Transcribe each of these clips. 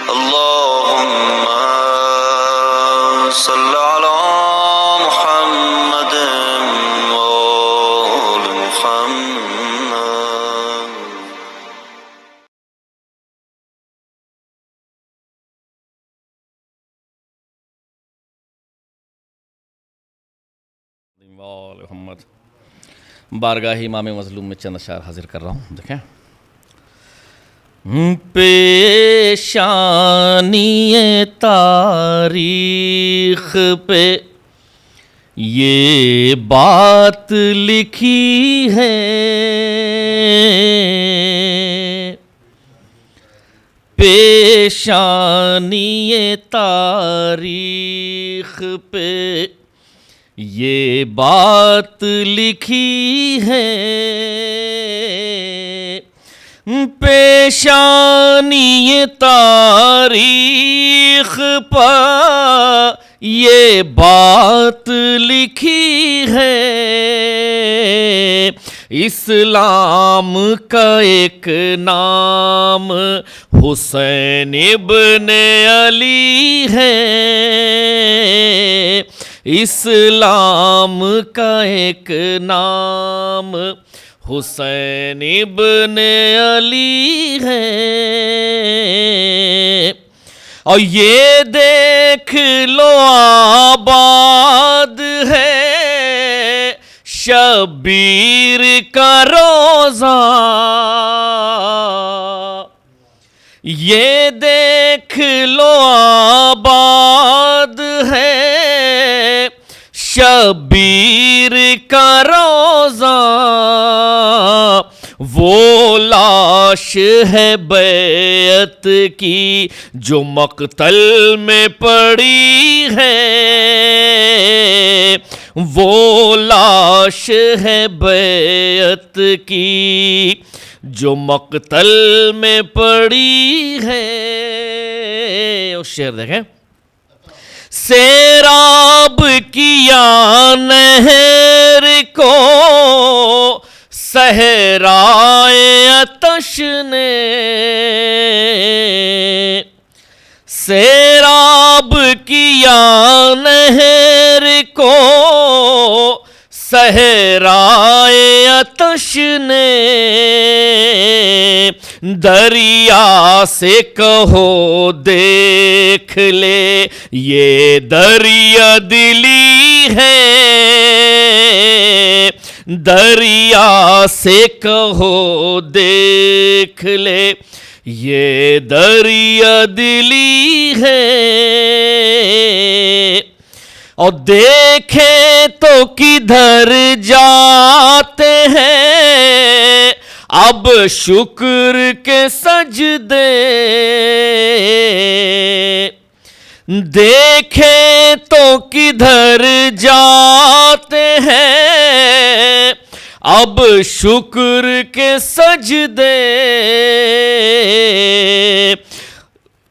اللهم صل على محمد وآل محمد. محمد بارگاہ امام مظلوم میں چند اشعار حاضر کر رہا ہوں. دیکھیں، پیشانی تاریخ پہ یہ بات لکھی ہے، پیشانی تاریخ پہ یہ بات لکھی ہے، پیشانی تاریخ پر یہ بات لکھی ہے، اسلام کا ایک نام حسین ابن علی ہے، اسلام کا ایک نام حسین ابن علی ہے. اور یہ دیکھ لو آباد ہے شبیر کا روزہ، یہ دیکھ لو آباد ہے شبیر کا روزہ، وہ لاش ہے بیعت کی جو مقتل میں پڑی ہے، وہ لاش ہے بیعت کی جو مقتل میں پڑی ہے. اور شعر دیکھیں، سیراب کیا نہر کو صحرائے عطش نے، سیراب کیا نہر کو صحرائے عطش نے، دریا سے کہو دیکھ لے یہ دریا دلی ہے، دریا سے کہو دیکھ لے یہ دریا دلی ہے. اور دیکھے تو کدھر جاتے ہیں اب شکر کے سجدے، دیکھے تو کدھر جاتے ہیں اب شکر کے سجدے،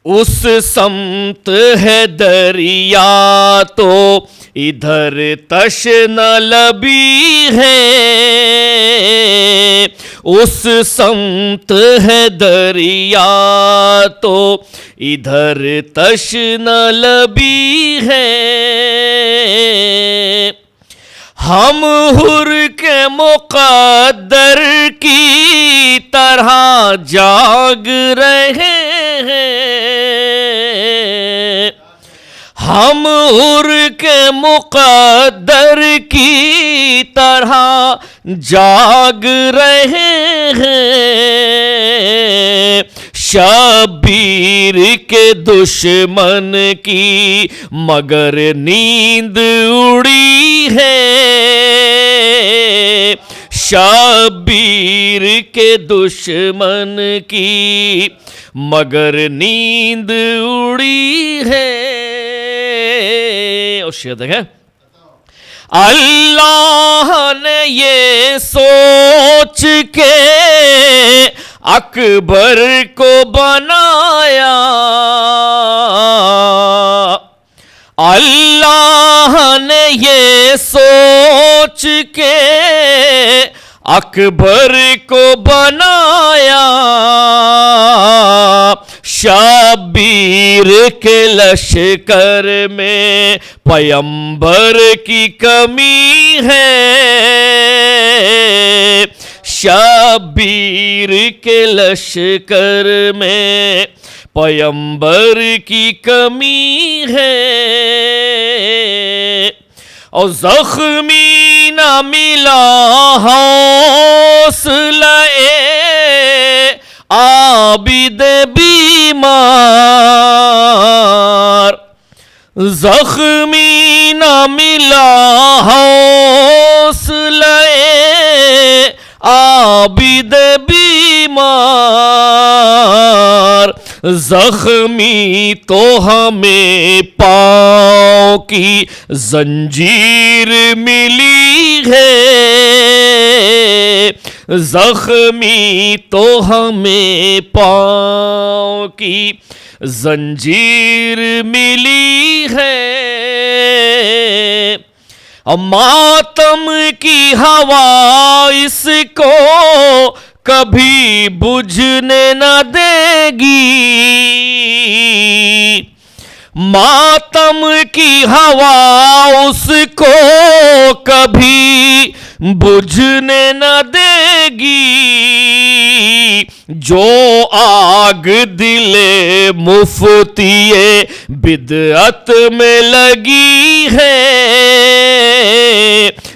اس سمت ہے دریا تو ادھر تشنہ لبی ہے، اس سمت ہے دریا تو ادھر تشنہ لبی ہے. ہم حر کے مقدر کی طرح جاگ رہے ہیں، ہم حر کے مقدر کی طرح جاگ رہے ہیں، شبیر کے دشمن کی مگر نیند اڑی ہے، شبیر کے دشمن کی مگر نیند اڑی ہے. اور شعر دیکھیں، اللہ نے یہ سوچ کے اکبر کو بنایا، اللہ نے یہ سوچ کے اکبر کو بنایا، شبیر کے لشکر میں پیمبر کی کمی ہے، شبیر کے لشکر میں پیمبر کی کمی ہے، اور زخمی نہ ملا حوصلہ عابد بیمار، زخمی نہ ملا حوصلہ عابد بیمار، زخمی تو ہمیں پاؤں کی زنجیر ملی ہے، زخمی تو ہمیں پاؤں کی زنجیر ملی ہے، ماتم کی ہوا اس کو کبھی بجھنے نہ دے گی، ماتم کی ہوا اس کو کبھی بجھنے نہ دے گی، جو آگ دل مفتی بدعت میں لگی ہے،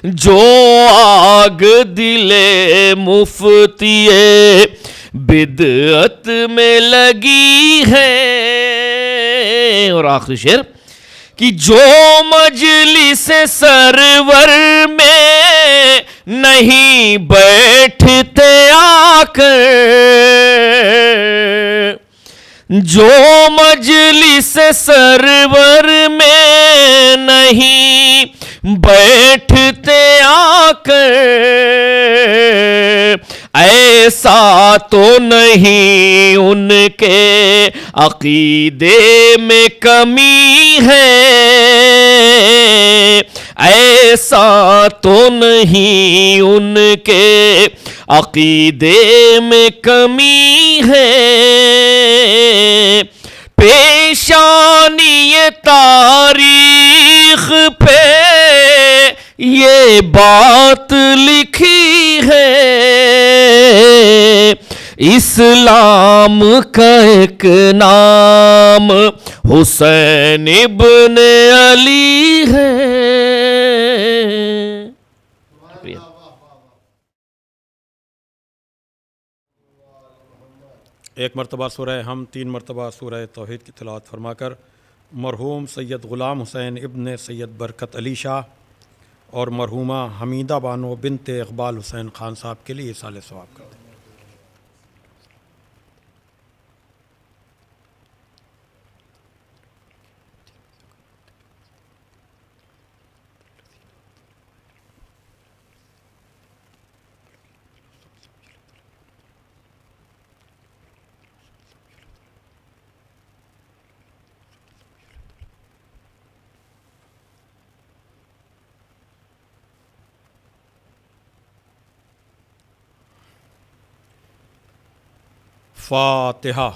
جو آگ دل مفتی بدعت میں لگی ہے، اور آخری شعر کہ جو مجلس سرور میں نہیں بیٹھتے آ کر، جو مجلس سرور میں نہیں بیٹھتے آ کر، ایسا تو نہیں ان کے عقیدے میں کمی ہے، ایسا تو نہیں ان کے عقیدے میں کمی ہے، پیشانی تاریخ پہ یہ بات لکھی ہے، اسلام کا ایک نام حسین ابن علی ہے۔ ایک مرتبہ سورہ ہم، 3 مرتبہ سورہ توحید کی تلاوت فرما کر مرحوم سید غلام حسین ابن سید برکت علی شاہ اور مرحومہ حمیدہ بانو بنت اقبال حسین خان صاحب کے لیے ایصال ثواب کرتے ہیں۔ فاتحہ۔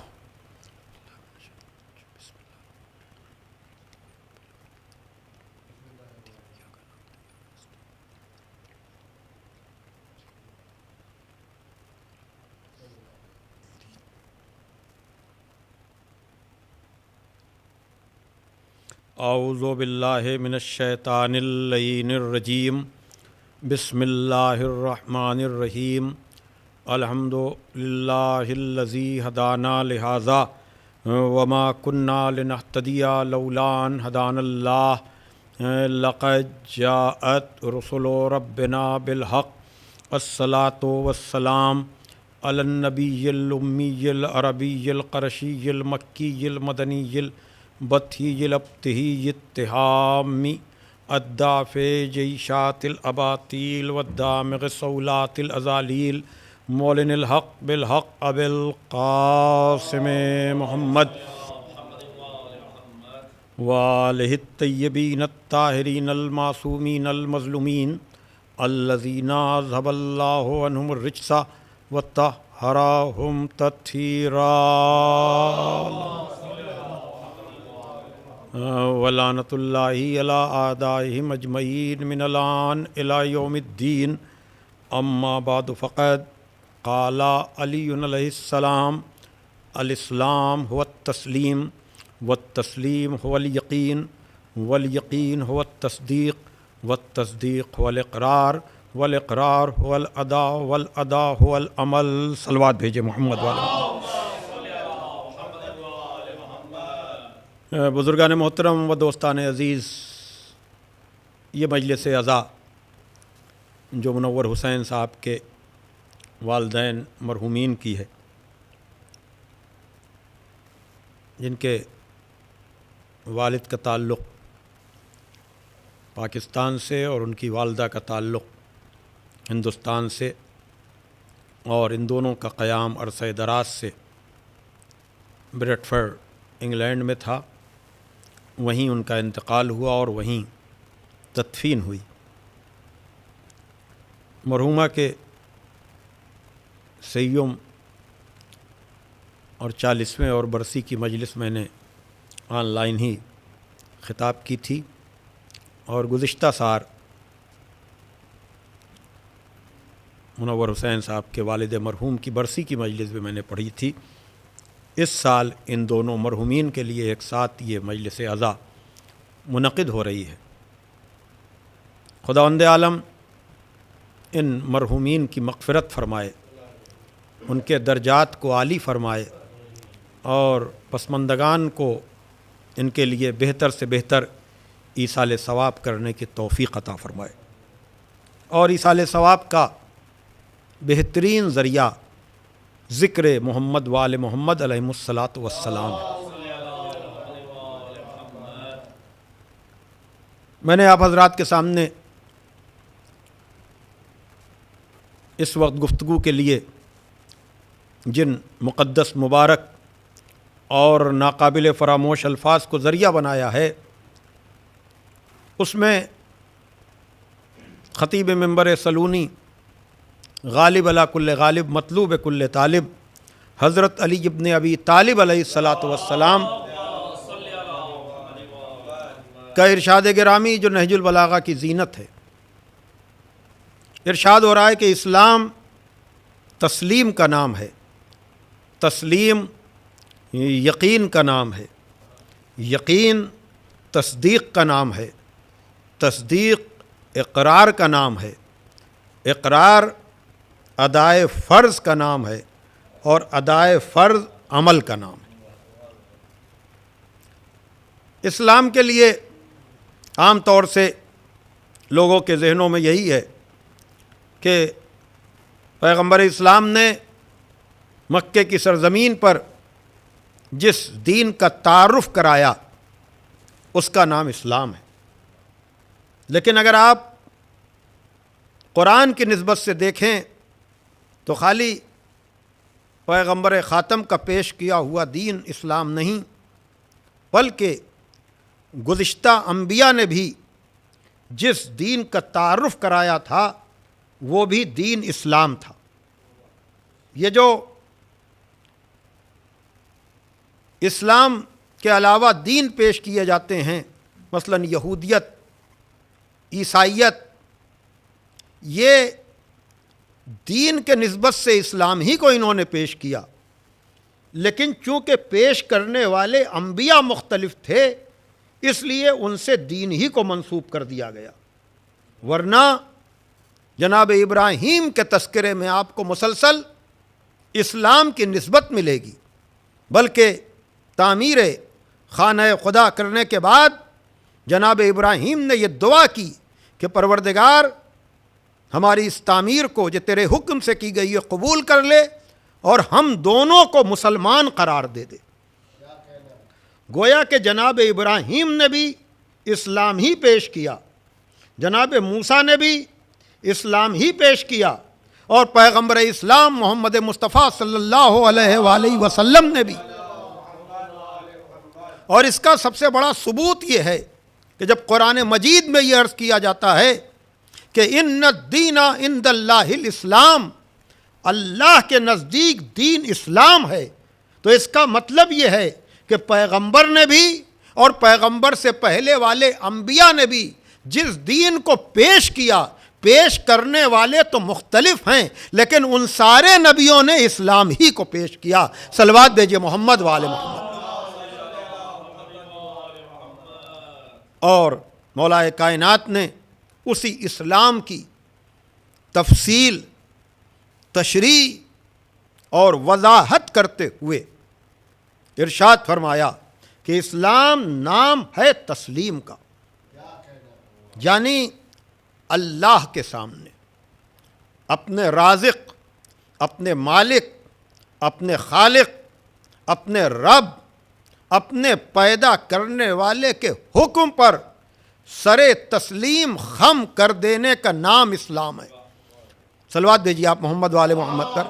اعوذ باللہ من الشیطان اللعین الرجیم، بسم اللہ الرحمن الرحیم، الحمد للہ الذی ہدانا لہذا وما کنا لنہتدی لولا ان ہدانا اللہ، لقد جاءت رسل ربنا بالحق، الصلاة والسلام علی النبی الامی العربی القرشی المکی المدنی البطحی الابتہی التہامی الدافع جیشات الاباطیل والدامغ صولات الازالیل، مولن الحق بالحق ابی القاسم محمد وآلہ الطیبین الطاہرین المعصومین المظلومین الذین اذھب اللہ عنہم الرجس وطہرہم وطهرهم تطهيرا ولعنة الله على أعدائهم أجمعين من الآن إلى يوم الدين. أما بعد فقد قال علي عليه السلام: الإسلام هو التسليم، والتسليم هو اليقين، واليقين هو التصديق، والتصديق هو الإقرار، والإقرار هو الأداء، والأداء هو العمل. صلوات بھیجے محمد والے. بزرگان محترم و دوستان عزیز، یہ مجلس عزا جو منور حسین صاحب کے والدین مرحومین کی ہے، جن کے والد کا تعلق پاکستان سے اور ان کی والدہ کا تعلق ہندوستان سے، اور ان دونوں کا قیام عرصہ دراز سے بریڈفرڈ انگلینڈ میں تھا. وہیں ان کا انتقال ہوا اور وہیں تدفین ہوئی. مرحومہ کے سیوم اور 40ویں اور برسی کی مجلس میں نے آن لائن ہی خطاب کی تھی، اور گزشتہ سال منور حسین صاحب کے والد مرحوم کی برسی کی مجلس بھی میں نے پڑھی تھی. اس سال ان دونوں مرحومین کے لیے ایک ساتھ یہ مجلس عزا منعقد ہو رہی ہے. خداوند عالم ان مرحومین کی مغفرت فرمائے، ان کے درجات کو عالی فرمائے، اور پسماندگان کو ان کے لیے بہتر سے بہتر ایصال ثواب کرنے کی توفیق عطا فرمائے. اور ایصال ثواب کا بہترین ذریعہ ذکر محمد وآل محمد علیہم الصلاۃ والسلام ہے. میں نے آپ حضرات کے سامنے اس وقت گفتگو کے لیے جن مقدس، مبارک اور ناقابل فراموش الفاظ کو ذریعہ بنایا ہے، اس میں خطیب منبر سلونی، غالب علی کل غالب، مطلوب کل طالب، حضرت علی ابن ابی طالب علیہ الصلاۃ والسلام کا ارشاد گرامی جو نہج البلاغہ کی زینت ہے. ارشاد ہو رہا ہے کہ اسلام تسلیم کا نام ہے، تسلیم یقین کا نام ہے، یقین تصدیق کا نام ہے، تصدیق اقرار کا نام ہے، اقرار ادائے فرض کا نام ہے، اور ادائے فرض عمل کا نام ہے. اسلام کے لیے عام طور سے لوگوں کے ذہنوں میں یہی ہے کہ پیغمبر اسلام نے مکے کی سرزمین پر جس دین کا تعارف کرایا اس کا نام اسلام ہے. لیکن اگر آپ قرآن کی نسبت سے دیکھیں تو خالی پیغمبر خاتم کا پیش کیا ہوا دین اسلام نہیں، بلکہ گزشتہ انبیاء نے بھی جس دین کا تعارف کرایا تھا وہ بھی دین اسلام تھا. یہ جو اسلام کے علاوہ دین پیش کیے جاتے ہیں، مثلا یہودیت، عیسائیت، یہ دین کے نسبت سے اسلام ہی کو انہوں نے پیش کیا، لیکن چونکہ پیش کرنے والے انبیاء مختلف تھے اس لیے ان سے دین ہی کو منسوب کر دیا گیا. ورنہ جناب ابراہیم کے تذکرے میں آپ کو مسلسل اسلام کی نسبت ملے گی، بلکہ تعمیر خانہ خدا کرنے کے بعد جناب ابراہیم نے یہ دعا کی کہ پروردگار ہماری اس تعمیر کو جو تیرے حکم سے کی گئی ہے قبول کر لے اور ہم دونوں کو مسلمان قرار دے دے. گویا کہ جناب ابراہیم نے بھی اسلام ہی پیش کیا، جناب موسیٰ نے بھی اسلام ہی پیش کیا، اور پیغمبر اسلام محمد مصطفیٰ صلی اللہ علیہ وآلہ وسلم نے بھی. اور اس کا سب سے بڑا ثبوت یہ ہے کہ جب قرآن مجید میں یہ عرض کیا جاتا ہے کہ ان الدین عند اللہ الاسلام، اللہ کے نزدیک دین اسلام ہے، تو اس کا مطلب یہ ہے کہ پیغمبر نے بھی اور پیغمبر سے پہلے والے انبیاء نے بھی جس دین کو پیش کیا، پیش کرنے والے تو مختلف ہیں، لیکن ان سارے نبیوں نے اسلام ہی کو پیش کیا۔ صلوات بھیجیے محمد وآل محمد۔ اور مولا کائنات نے اسی اسلام کی تفصیل، تشریح اور وضاحت کرتے ہوئے ارشاد فرمایا کہ اسلام نام ہے تسلیم کا، یعنی اللہ کے سامنے اپنے رازق، اپنے مالک، اپنے خالق، اپنے رب، اپنے پیدا کرنے والے کے حکم پر سرے تسلیم خم کر دینے کا نام اسلام ہے۔ صلوات بھیجیے آپ محمد والے محمد پر۔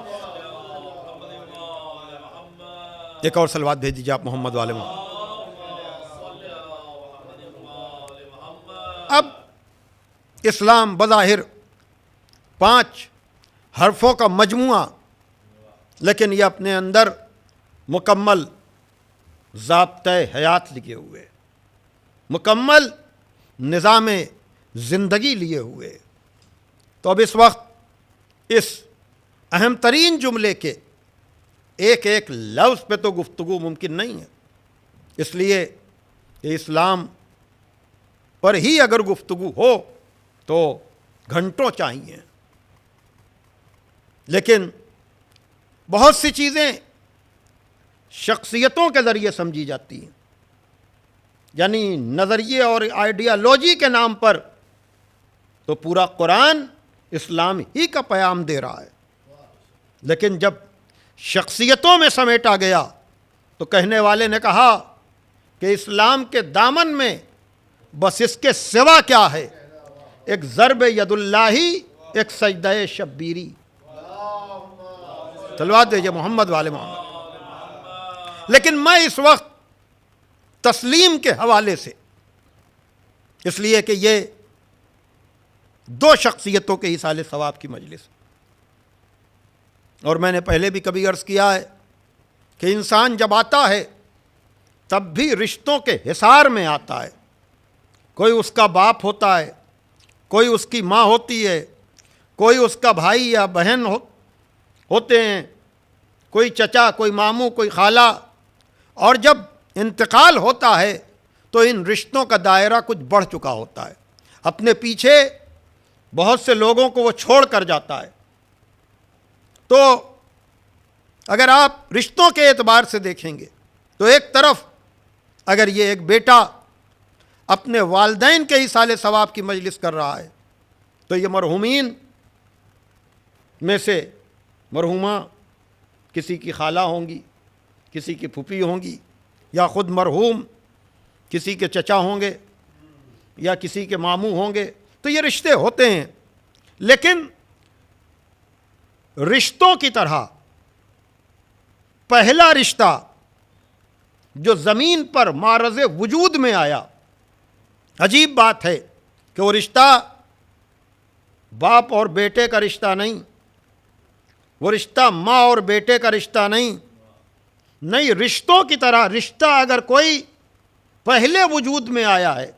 ایک اور صلوات بھیج دیجیے آپ محمد والے محمد۔ اب اسلام بظاہر 5 حرفوں کا مجموعہ، لیکن یہ اپنے اندر مکمل ضابطۂ حیات لیے ہوئے، مکمل نظام زندگی لیے ہوئے۔ تو اب اس وقت اس اہم ترین جملے کے ایک ایک لفظ پہ تو گفتگو ممکن نہیں ہے، اس لیے کہ اسلام پر ہی اگر گفتگو ہو تو گھنٹوں چاہیے، لیکن بہت سی چیزیں شخصیتوں کے ذریعے سمجھی جاتی ہیں، یعنی نظریے اور آئیڈیالوجی کے نام پر تو پورا قرآن اسلام ہی کا پیام دے رہا ہے، لیکن جب شخصیتوں میں سمیٹا گیا تو کہنے والے نے کہا کہ اسلام کے دامن میں بس اس کے سوا کیا ہے؟ ایک ضرب ید اللہ، ایک سجدہ شبیری۔ صلوات دیجیے محمد والے محمد۔ لیکن میں اس وقت تسلیم کے حوالے سے، اس لیے کہ یہ 2 شخصیتوں کے ایصال ثواب کی مجلس، اور میں نے پہلے بھی کبھی عرض کیا ہے کہ انسان جب آتا ہے تب بھی رشتوں کے حصار میں آتا ہے۔ کوئی اس کا باپ ہوتا ہے، کوئی اس کی ماں ہوتی ہے، کوئی اس کا بھائی یا بہن ہوتے ہیں، کوئی چچا، کوئی ماموں، کوئی خالہ، اور جب انتقال ہوتا ہے تو ان رشتوں کا دائرہ کچھ بڑھ چکا ہوتا ہے، اپنے پیچھے بہت سے لوگوں کو وہ چھوڑ کر جاتا ہے۔ تو اگر آپ رشتوں کے اعتبار سے دیکھیں گے تو ایک طرف اگر یہ ایک بیٹا اپنے والدین کے ایصال ثواب کی مجلس کر رہا ہے تو یہ مرحومین میں سے مرحومہ کسی کی خالہ ہوں گی، کسی کی پھوپھی ہوں گی، یا خود مرحوم کسی کے چچا ہوں گے یا کسی کے ماموں ہوں گے، تو یہ رشتے ہوتے ہیں۔ لیکن رشتوں کی طرح پہلا رشتہ جو زمین پر معرض وجود میں آیا، عجیب بات ہے کہ وہ رشتہ باپ اور بیٹے کا رشتہ نہیں، وہ رشتہ ماں اور بیٹے کا رشتہ نہیں، رشتوں کی طرح رشتہ اگر کوئی پہلے وجود میں آیا ہے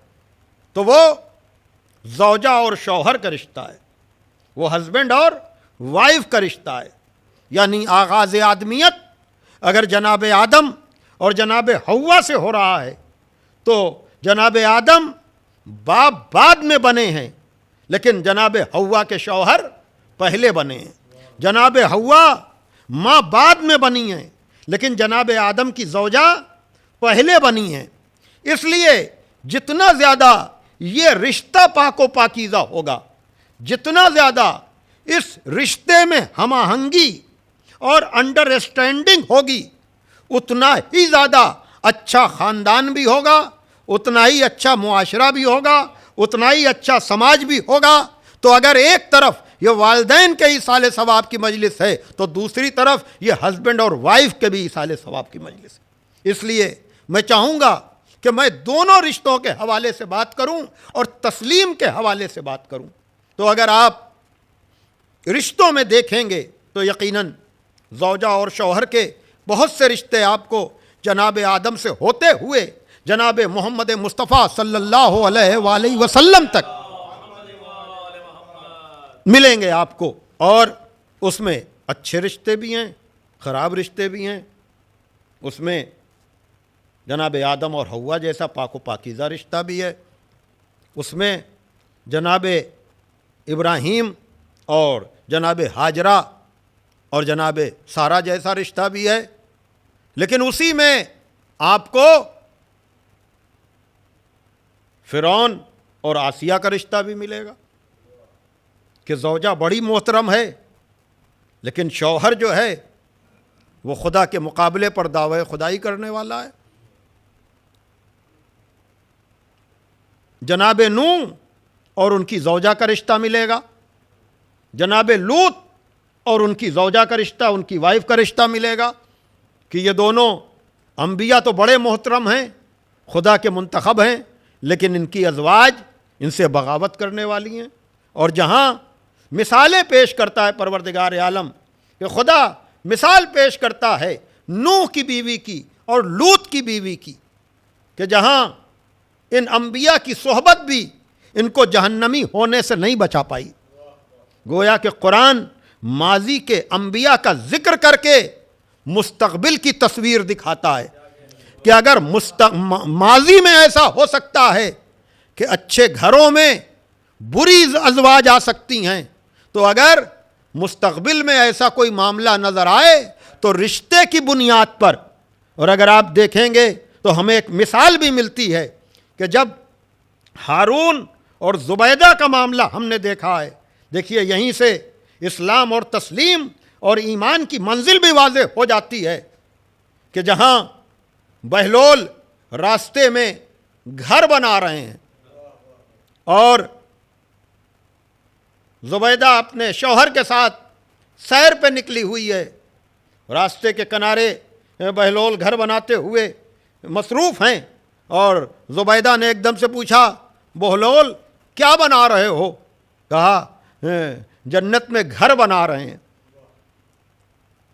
تو وہ زوجہ اور شوہر کا رشتہ ہے، وہ ہسبینڈ اور وائف کا رشتہ ہے۔ یعنی آغاز آدمیت اگر جناب آدم اور جناب حوا سے ہو رہا ہے تو جناب آدم باپ بعد میں بنے ہیں، لیکن جناب حوا کے شوہر پہلے بنے ہیں۔ جناب حوا ماں بعد میں بنی ہیں، لیکن جناب آدم کی زوجہ پہلے بنی ہیں۔ اس لیے جتنا زیادہ یہ رشتہ پاک و پاکیزہ ہوگا، جتنا زیادہ اس رشتے میں ہم آہنگی اور انڈرسٹینڈنگ ہوگی، اتنا ہی زیادہ اچھا خاندان بھی ہوگا، اتنا ہی اچھا معاشرہ بھی ہوگا، اتنا ہی اچھا سماج بھی ہوگا۔ تو اگر ایک طرف یہ والدین کے ایصال ثواب کی مجلس ہے تو دوسری طرف یہ ہسبینڈ اور وائف کے بھی ایصال ثواب کی مجلس ہے۔ اس لیے میں چاہوں گا کہ میں دونوں رشتوں کے حوالے سے بات کروں اور تسلیم کے حوالے سے بات کروں۔ تو اگر آپ رشتوں میں دیکھیں گے تو یقیناً زوجہ اور شوہر کے بہت سے رشتے آپ کو جناب آدم سے ہوتے ہوئے جناب محمد مصطفیٰ صلی اللہ علیہ وآلہ وسلم تک ملیں گے آپ کو، اور اس میں اچھے رشتے بھی ہیں، خراب رشتے بھی ہیں، اس میں جناب آدم اور حوا جیسا پاک و پاکیزہ رشتہ بھی ہے، اس میں جناب ابراہیم اور جناب ہاجرہ اور جناب سارہ جیسا رشتہ بھی ہے، لیکن اسی میں آپ کو فرعون اور آسیہ کا رشتہ بھی ملے گا کہ زوجہ بڑی محترم ہے، لیکن شوہر جو ہے وہ خدا کے مقابلے پر دعوی خدائی کرنے والا ہے۔ جناب نوح اور ان کی زوجہ کا رشتہ ملے گا، جناب لوط اور ان کی زوجہ کا رشتہ، ان کی وائف کا رشتہ ملے گا کہ یہ دونوں انبیاء تو بڑے محترم ہیں، خدا کے منتخب ہیں، لیکن ان کی ازواج ان سے بغاوت کرنے والی ہیں۔ اور جہاں مثالیں پیش کرتا ہے پروردگار عالم کہ خدا مثال پیش کرتا ہے نوح کی بیوی کی اور لوط کی بیوی کی کہ جہاں ان انبیاء کی صحبت بھی ان کو جہنمی ہونے سے نہیں بچا پائی، گویا کہ قرآن ماضی کے انبیاء کا ذکر کر کے مستقبل کی تصویر دکھاتا ہے کہ اگر ماضی میں ایسا ہو سکتا ہے کہ اچھے گھروں میں بری ازواج آ سکتی ہیں، تو اگر مستقبل میں ایسا کوئی معاملہ نظر آئے تو رشتے کی بنیاد پر، اور اگر آپ دیکھیں گے تو ہمیں ایک مثال بھی ملتی ہے کہ جب ہارون اور زبیدہ کا معاملہ ہم نے دیکھا ہے، دیکھیے یہیں سے اسلام اور تسلیم اور ایمان کی منزل بھی واضح ہو جاتی ہے کہ جہاں بہلول راستے میں گھر بنا رہے ہیں اور زبیدہ اپنے شوہر کے ساتھ سیر پہ نکلی ہوئی ہے، راستے کے کنارے بہلول گھر بناتے ہوئے مصروف ہیں، اور زبیدہ نے ایک دم سے پوچھا بہلول کیا بنا رہے ہو؟ کہا جنت میں گھر بنا رہے ہیں۔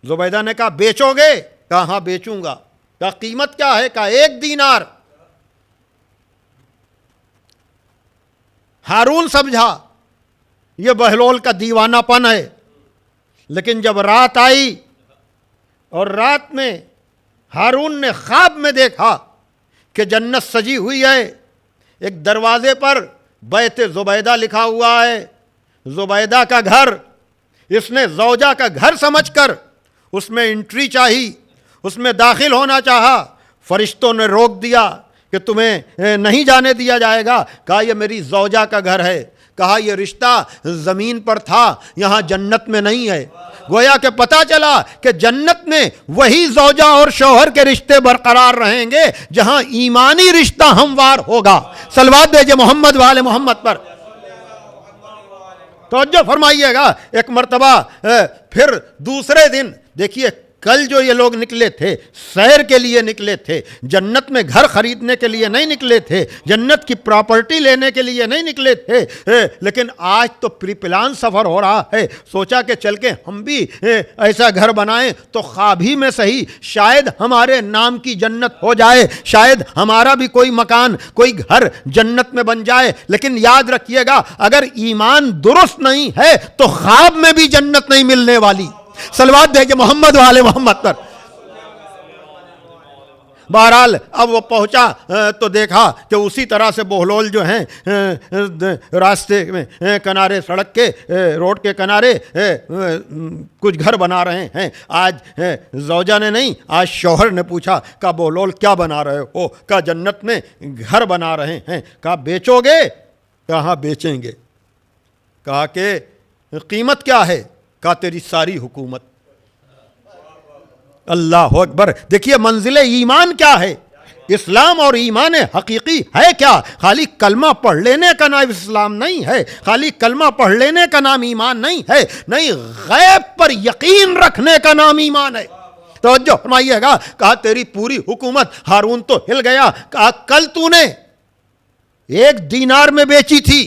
زبیدہ نے کہا بیچو گے؟ کہا ہاں بیچوں گا۔ کہا قیمت کیا ہے؟ کہا 1 دینار۔ ہارون سمجھا یہ بہلول کا دیوانہ پن ہے، لیکن جب رات آئی اور رات میں ہارون نے خواب میں دیکھا کہ جنت سجی ہوئی ہے، ایک دروازے پر بیت زبیدہ لکھا ہوا ہے، زبیدہ کا گھر، اس نے زوجہ کا گھر سمجھ کر اس میں انٹری چاہی، اس میں داخل ہونا چاہا، فرشتوں نے روک دیا کہ تمہیں نہیں جانے دیا جائے گا۔ کہا یہ میری زوجہ کا گھر ہے۔ کہا یہ رشتہ زمین پر تھا، یہاں جنت میں نہیں ہے۔ گویا کہ پتہ چلا کہ جنت میں وہی زوجہ اور شوہر کے رشتے برقرار رہیں گے جہاں ایمانی رشتہ ہموار ہوگا۔ صلوات دیجئے محمد وآل محمد پر۔ توجہ فرمائیے گا، ایک مرتبہ پھر دوسرے دن دیکھیے کل جو یہ لوگ نکلے تھے سیر کے لیے نکلے تھے، جنت میں گھر خریدنے کے لیے نہیں نکلے تھے، جنت کی پراپرٹی لینے کے لیے نہیں نکلے تھے، لیکن آج تو پری پلان سفر ہو رہا ہے۔ سوچا کہ چل کے ہم بھی ایسا گھر بنائیں تو خواب ہی میں صحیح شاید ہمارے نام کی جنت ہو جائے، شاید ہمارا بھی کوئی مکان کوئی گھر جنت میں بن جائے۔ لیکن یاد رکھیے گا اگر ایمان درست نہیں ہے تو خواب میں بھی جنت نہیں ملنے والی۔ صلوات دے کہ محمد والے محمد پر۔ بہرحال اب وہ پہنچا تو دیکھا کہ اسی طرح سے بہلول جو ہیں راستے میں کنارے سڑک کے روڈ کے کنارے کچھ گھر بنا رہے ہیں۔ آج زوجہ نے نہیں، آج شوہر نے پوچھا کہا بہلول کیا بنا رہے ہو؟ کہا جنت میں گھر بنا رہے ہیں۔ کہا بیچو گے؟ کہا ہاں بیچیں گے۔ کہا کہ قیمت کیا ہے؟ کہا تیری ساری حکومت۔ اللہ اکبر! دیکھیے منزل ایمان کیا ہے، اسلام اور ایمان حقیقی ہے کیا؟ خالی کلمہ پڑھ لینے کا نام اسلام نہیں ہے، خالی کلمہ پڑھ لینے کا نام ایمان نہیں ہے، نہیں غیب پر یقین رکھنے کا نام ایمان ہے۔ توجہ فرمائیے گا، کہا تیری پوری حکومت۔ ہارون تو ہل گیا، کہا کل تو نے 1 دینار میں بیچی تھی،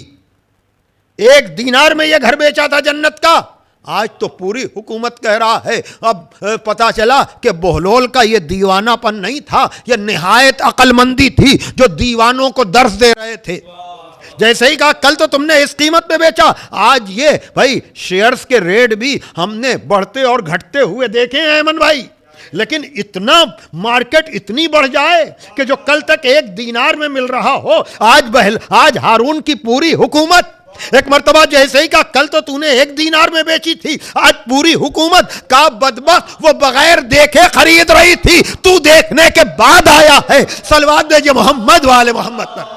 1 دینار میں یہ گھر بیچا تھا جنت کا، آج تو پوری حکومت کہہ رہا ہے. اب پتہ چلا کہ بہلول کا یہ دیوانہ پن نہیں تھا, یہ نہایت عقل مندی تھی جو دیوانوں کو درس دے رہے تھے. جیسے ہی کہا کل تو تم نے اس قیمت میں بیچا, آج یہ بھائی شیئرز کے ریٹ بھی ہم نے بڑھتے اور گھٹتے ہوئے دیکھے ہیں ایمن بھائی, لیکن اتنا مارکیٹ اتنی بڑھ جائے کہ جو کل تک 1 دینار میں مل رہا ہو, آج ہارون کی پوری حکومت ایک مرتبہ جیسے ہی کہا کل تو تو نے 1 دینار میں بیچی تھی, آج پوری حکومت کا بدبخت وہ بغیر دیکھے خرید رہی تھی, تو دیکھنے کے بعد آیا ہے. صلوات دیجئے محمد والے محمد پر.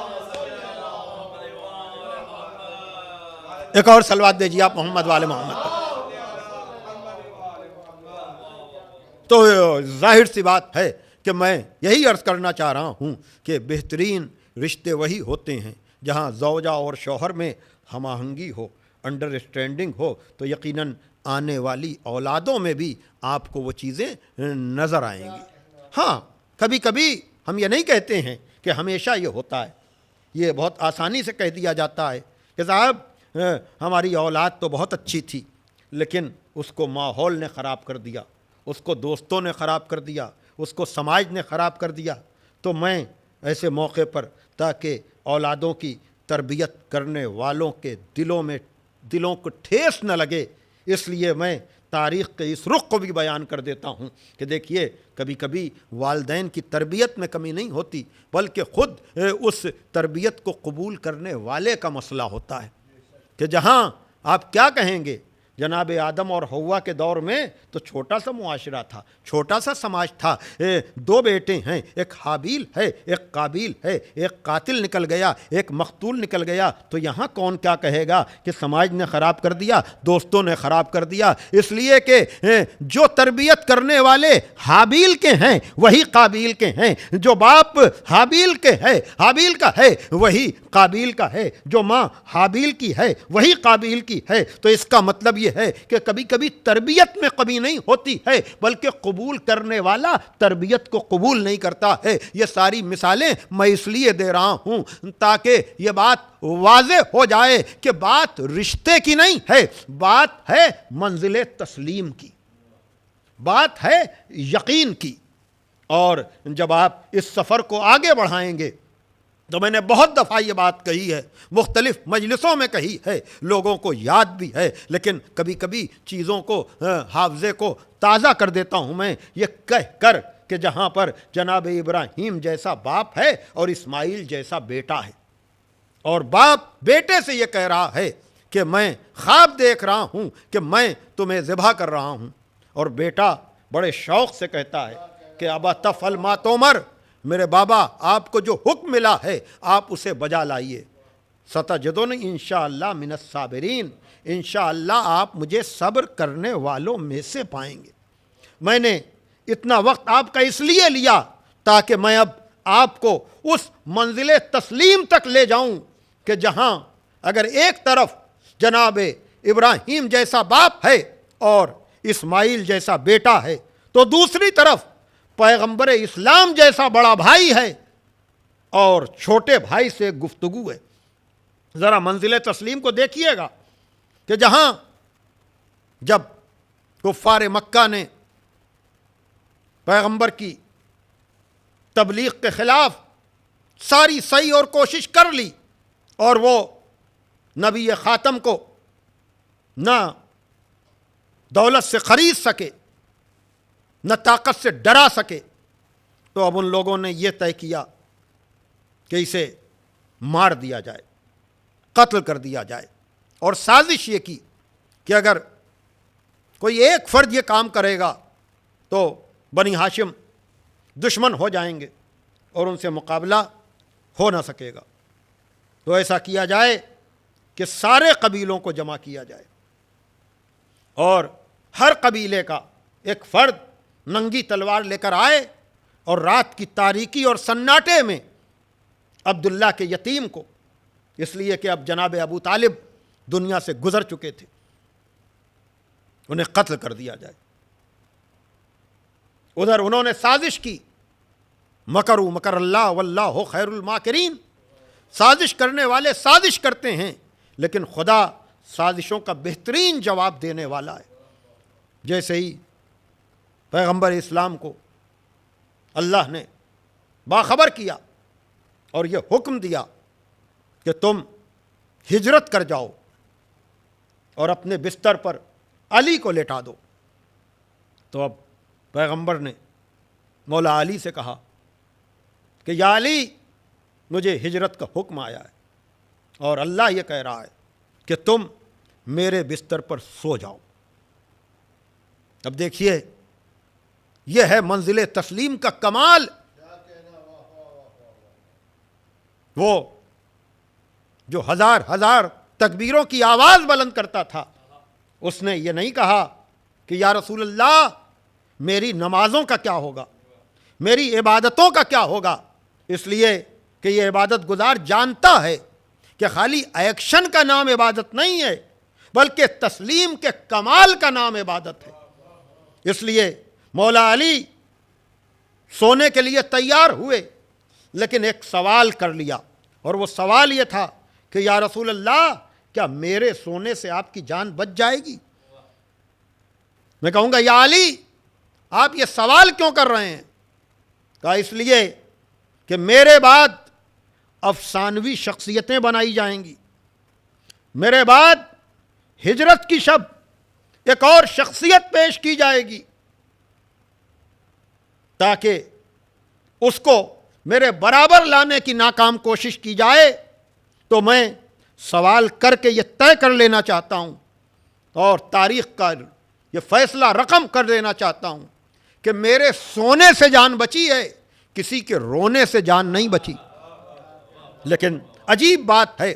ایک اور صلوات دیجئے آپ محمد والے محمد پر. تو ظاہر سی بات ہے کہ میں یہی عرض کرنا چاہ رہا ہوں کہ بہترین رشتے وہی ہوتے ہیں جہاں زوجہ اور شوہر میں ہم آہنگی ہو, انڈرسٹینڈنگ ہو, تو یقیناً آنے والی اولادوں میں بھی آپ کو وہ چیزیں نظر آئیں گی. ہاں کبھی کبھی ہم یہ نہیں کہتے ہیں کہ ہمیشہ یہ ہوتا ہے, یہ بہت آسانی سے کہہ دیا جاتا ہے کہ صاحب ہماری اولاد تو بہت اچھی تھی لیکن اس کو ماحول نے خراب کر دیا, اس کو دوستوں نے خراب کر دیا, اس کو سماج نے خراب کر دیا. تو میں ایسے موقع پر تاکہ اولادوں کی تربیت کرنے والوں کے دلوں کو ٹھیس نہ لگے, اس لیے میں تاریخ کے اس رخ کو بھی بیان کر دیتا ہوں کہ دیکھیے کبھی کبھی والدین کی تربیت میں کمی نہیں ہوتی بلکہ خود اس تربیت کو قبول کرنے والے کا مسئلہ ہوتا ہے. کہ جہاں آپ کیا کہیں گے, جناب آدم اور حوا کے دور میں تو چھوٹا سا معاشرہ تھا, چھوٹا سا سماج تھا. 2 بیٹے ہیں, ایک حابیل ہے ایک قابیل ہے, ایک قاتل نکل گیا ایک مقتول نکل گیا. تو یہاں کون کیا کہے گا کہ سماج نے خراب کر دیا, دوستوں نے خراب کر دیا. اس لیے کہ جو تربیت کرنے والے حابیل کے ہیں وہی قابیل کے ہیں, جو باپ حابیل کا ہے وہی قابیل کا ہے, جو ماں حابیل کی ہے وہی قابیل کی ہے. تو اس کا مطلب یہ ہے کہ کبھی کبھی تربیت میں کمی نہیں ہوتی ہے بلکہ قبول کرنے والا تربیت کو قبول نہیں کرتا ہے. یہ ساری مثالیں میں اس لیے دے رہا ہوں تاکہ یہ بات واضح ہو جائے کہ بات رشتے کی نہیں ہے, بات ہے منزل تسلیم کی, بات ہے یقین کی. اور جب آپ اس سفر کو آگے بڑھائیں گے تو میں نے بہت دفعہ یہ بات کہی ہے, مختلف مجلسوں میں کہی ہے, لوگوں کو یاد بھی ہے, لیکن کبھی کبھی چیزوں کو حافظے کو تازہ کر دیتا ہوں میں یہ کہہ کر کہ جہاں پر جناب ابراہیم جیسا باپ ہے اور اسماعیل جیسا بیٹا ہے, اور باپ بیٹے سے یہ کہہ رہا ہے کہ میں خواب دیکھ رہا ہوں کہ میں تمہیں ذبح کر رہا ہوں, اور بیٹا بڑے شوق سے کہتا ہے کہ ابا تفعل ما تؤمر, میرے بابا آپ کو جو حکم ملا ہے آپ اسے بجا لائیے. ستجدونی انشاءاللہ من الصابرین, انشاءاللہ آپ مجھے صبر کرنے والوں میں سے پائیں گے. میں نے اتنا وقت آپ کا اس لیے لیا تاکہ میں اب آپ کو اس منزل تسلیم تک لے جاؤں کہ جہاں اگر ایک طرف جناب ابراہیم جیسا باپ ہے اور اسماعیل جیسا بیٹا ہے تو دوسری طرف پیغمبر اسلام جیسا بڑا بھائی ہے اور چھوٹے بھائی سے گفتگو ہے. ذرا منزل تسلیم کو دیکھیے گا کہ جہاں جب کفار مکہ نے پیغمبر کی تبلیغ کے خلاف ساری سعی اور کوشش کر لی اور وہ نبی خاتم کو نہ دولت سے خرید سکے نہ طاقت سے ڈرا سکے, تو اب ان لوگوں نے یہ طے کیا کہ اسے مار دیا جائے, قتل کر دیا جائے, اور سازش یہ کی کہ اگر کوئی ایک فرد یہ کام کرے گا تو بنی ہاشم دشمن ہو جائیں گے اور ان سے مقابلہ ہو نہ سکے گا. تو ایسا کیا جائے کہ سارے قبیلوں کو جمع کیا جائے اور ہر قبیلے کا ایک فرد ننگی تلوار لے کر آئے اور رات کی تاریکی اور سناٹے میں عبداللہ کے یتیم کو, اس لیے کہ اب جناب ابو طالب دنیا سے گزر چکے تھے, انہیں قتل کر دیا جائے. ادھر انہوں نے سازش کی, مکروا مکر اللہ واللہ خیر الماکرین, سازش کرنے والے سازش کرتے ہیں لیکن خدا سازشوں کا بہترین جواب دینے والا ہے۔ جیسے ہی پیغمبر اسلام کو اللہ نے باخبر کیا اور یہ حکم دیا کہ تم ہجرت کر جاؤ اور اپنے بستر پر علی کو لٹا دو، تو اب پیغمبر نے مولا علی سے کہا کہ یا علی، مجھے ہجرت کا حکم آیا ہے اور اللہ یہ کہہ رہا ہے کہ تم میرے بستر پر سو جاؤ۔ اب دیکھیے، یہ ہے منزل تسلیم کا کمال۔ وہ جو ہزار ہزار تکبیروں کی آواز بلند کرتا تھا، اس نے یہ نہیں کہا کہ یا رسول اللہ میری نمازوں کا کیا ہوگا، میری عبادتوں کا کیا ہوگا، اس لیے کہ یہ عبادت گزار جانتا ہے کہ خالی ایکشن کا نام عبادت نہیں ہے، بلکہ تسلیم کے کمال کا نام عبادت ہے۔ اس لیے مولا علی سونے کے لیے تیار ہوئے، لیکن ایک سوال کر لیا، اور وہ سوال یہ تھا کہ یا رسول اللہ، کیا میرے سونے سے آپ کی جان بچ جائے گی؟ میں کہوں گا یا علی، آپ یہ سوال کیوں کر رہے ہیں؟ کہا اس لیے کہ میرے بعد افسانوی شخصیتیں بنائی جائیں گی، میرے بعد ہجرت کی شب ایک اور شخصیت پیش کی جائے گی، تاکہ اس کو میرے برابر لانے کی ناکام کوشش کی جائے۔ تو میں سوال کر کے یہ طے کر لینا چاہتا ہوں اور تاریخ کا یہ فیصلہ رقم کر دینا چاہتا ہوں کہ میرے سونے سے جان بچی ہے، کسی کے رونے سے جان نہیں بچی۔ لیکن عجیب بات ہے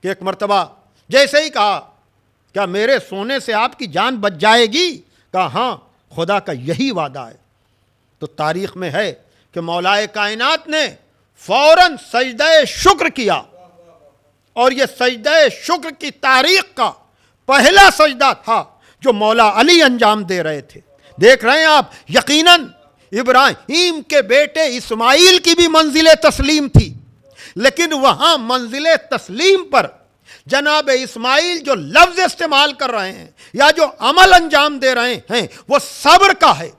کہ ایک مرتبہ جیسے ہی کہا کیا میرے سونے سے آپ کی جان بچ جائے گی، کہا ہاں، خدا کا یہی وعدہ ہے۔ تو تاریخ میں ہے کہ مولا کائنات نے فوراً سجدہ شکر کیا، اور یہ سجدہ شکر کی تاریخ کا پہلا سجدہ تھا جو مولا علی انجام دے رہے تھے۔ دیکھ رہے ہیں آپ، یقیناً ابراہیم کے بیٹے اسماعیل کی بھی منزل تسلیم تھی، لیکن وہاں منزل تسلیم پر جناب اسماعیل جو لفظ استعمال کر رہے ہیں یا جو عمل انجام دے رہے ہیں وہ صبر کا ہے۔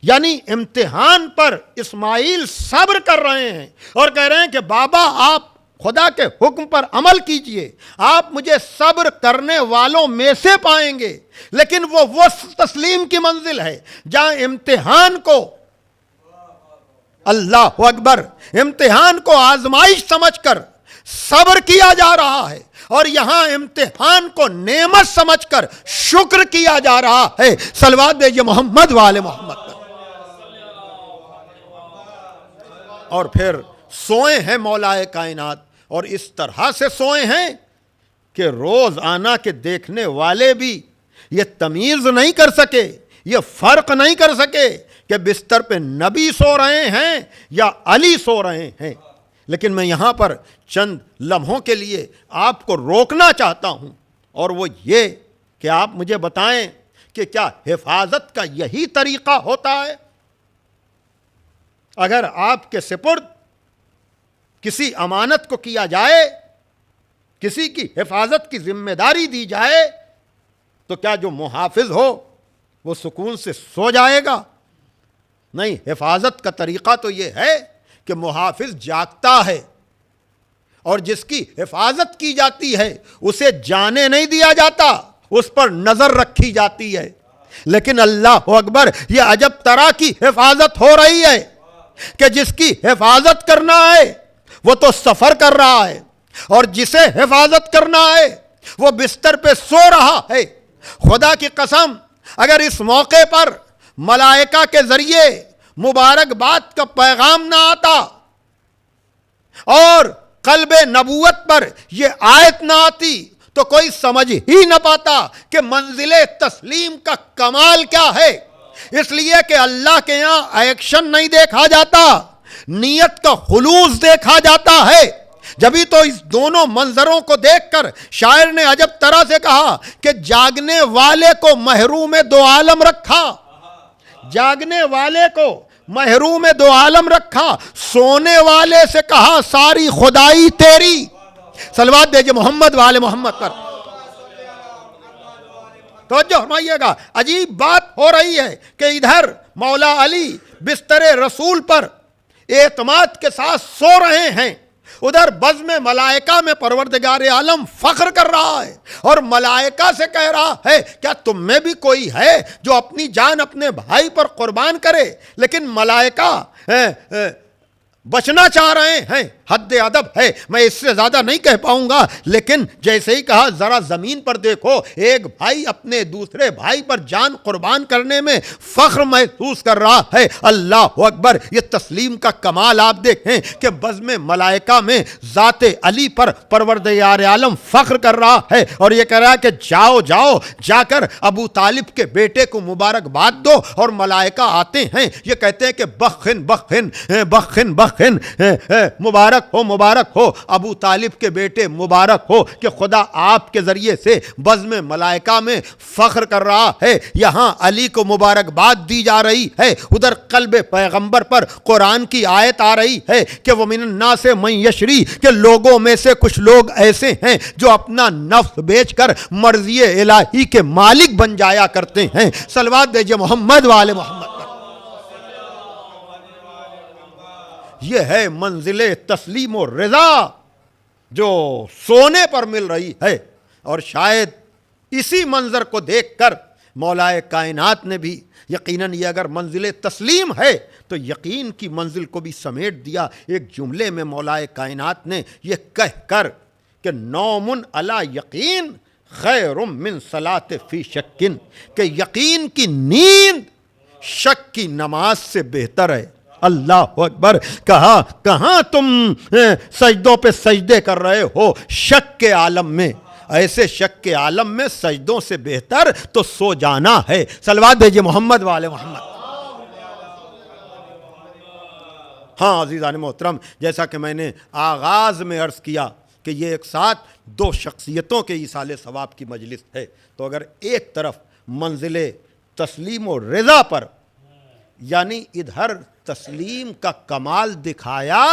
یعنی امتحان پر اسماعیل صبر کر رہے ہیں اور کہہ رہے ہیں کہ بابا آپ خدا کے حکم پر عمل کیجئے، آپ مجھے صبر کرنے والوں میں سے پائیں گے۔ لیکن وہ تسلیم کی منزل ہے جہاں امتحان کو، اللہ اکبر، امتحان کو آزمائش سمجھ کر صبر کیا جا رہا ہے، اور یہاں امتحان کو نعمت سمجھ کر شکر کیا جا رہا ہے۔ صلوات دیجئے محمد والے محمد پر۔ اور پھر سوئے ہیں مولا کائنات، اور اس طرح سے سوئے ہیں کہ روز آنا کے دیکھنے والے بھی یہ تمیز نہیں کر سکے، یہ فرق نہیں کر سکے کہ بستر پہ نبی سو رہے ہیں یا علی سو رہے ہیں۔ لیکن میں یہاں پر چند لمحوں کے لیے آپ کو روکنا چاہتا ہوں، اور وہ یہ کہ آپ مجھے بتائیں کہ کیا حفاظت کا یہی طریقہ ہوتا ہے؟ اگر آپ کے سپرد کسی امانت کو کیا جائے، کسی کی حفاظت کی ذمہ داری دی جائے، تو کیا جو محافظ ہو وہ سکون سے سو جائے گا؟ نہیں، حفاظت کا طریقہ تو یہ ہے کہ محافظ جاگتا ہے، اور جس کی حفاظت کی جاتی ہے اسے جانے نہیں دیا جاتا، اس پر نظر رکھی جاتی ہے۔ لیکن اللہ اکبر، یہ عجب طرح کی حفاظت ہو رہی ہے کہ جس کی حفاظت کرنا ہے وہ تو سفر کر رہا ہے، اور جسے حفاظت کرنا ہے وہ بستر پہ سو رہا ہے۔ خدا کی قسم، اگر اس موقع پر ملائکہ کے ذریعے مبارکباد کا پیغام نہ آتا اور قلب نبوت پر یہ آیت نہ آتی تو کوئی سمجھ ہی نہ پاتا کہ منزل تسلیم کا کمال کیا ہے۔ اس لیے کہ اللہ کے یہاں ایکشن نہیں دیکھا جاتا، نیت کا خلوص دیکھا جاتا ہے۔ جبھی تو اس دونوں منظروں کو دیکھ کر شاعر نے عجب طرح سے کہا کہ جاگنے والے کو محروم دو عالم رکھا، جاگنے والے کو محروم دو عالم رکھا، سونے والے سے کہا ساری خدائی تیری۔ صلوات دیجئے محمد والے محمد پر۔ توجہ فرمائیے گا، عجیب بات ہو رہی ہے کہ ادھر مولا علی بستر رسول پر اعتماد کے ساتھ سو رہے ہیں، ادھر بزم ملائکہ میں پروردگار عالم فخر کر رہا ہے اور ملائکہ سے کہہ رہا ہے کیا تم میں بھی کوئی ہے جو اپنی جان اپنے بھائی پر قربان کرے؟ لیکن ملائکہ بچنا چاہ رہے ہیں، حد ادب ہے، میں اس سے زیادہ نہیں کہہ پاؤں گا، لیکن جیسے ہی کہا ذرا زمین پر دیکھو، ایک بھائی اپنے دوسرے بھائی پر جان قربان کرنے میں فخر محسوس کر رہا ہے۔ اللہ اکبر، یہ تسلیم کا کمال آپ دیکھیں کہ بزم ملائکہ میں ذات علی پر پروردگار عالم فخر کر رہا ہے اور یہ کہہ رہا ہے کہ جاؤ جاؤ جا کر ابو طالب کے بیٹے کو مبارکباد دو، اور ملائکہ آتے ہیں، یہ کہتے ہیں کہ بخن بخن بخن بخن مبارک ہو ابو طالب کے بیٹے، مبارک ہو کہ خدا آپ کے ذریعے سے بزم ملائکہ میں فخر کر رہا ہے۔ یہاں علی کو مبارکباد دی جا رہی ہے، ادھر قلب پیغمبر پر قرآن کی آیت آ رہی ہے کہ وَمِنَ النَّاسِ مَن یشری، کہ لوگوں میں سے کچھ لوگ ایسے ہیں جو اپنا نفس بیچ کر مرضی الہی کے مالک بن جایا کرتے ہیں۔ صلوات دیجئے محمد وآل محمد۔ یہ ہے منزل تسلیم و رضا جو سونے پر مل رہی ہے، اور شاید اسی منظر کو دیکھ کر مولا کائنات نے بھی یقیناً یہ اگر منزل تسلیم ہے تو یقین کی منزل کو بھی سمیٹ دیا ایک جملے میں۔ مولا کائنات نے یہ کہہ کر کہ نوم علی یقین خیر من صلاۃ فی شکن، کہ یقین کی نیند شک کی نماز سے بہتر ہے۔ اللہ اکبر، کہاں تم سجدوں پہ سجدے کر رہے ہو شک کے عالم میں؟ ایسے شک کے عالم میں سجدوں سے بہتر تو سو جانا ہے۔ صلوات بھیجئے محمد والے محمد۔ ہاں عزیزان محترم، جیسا کہ میں نے آغاز میں عرض کیا کہ یہ ایک ساتھ دو شخصیتوں کے ایصال ثواب کی مجلس ہے، تو اگر ایک طرف منزل تسلیم و رضا پر، یعنی ادھر تسلیم کا کمال دکھایا،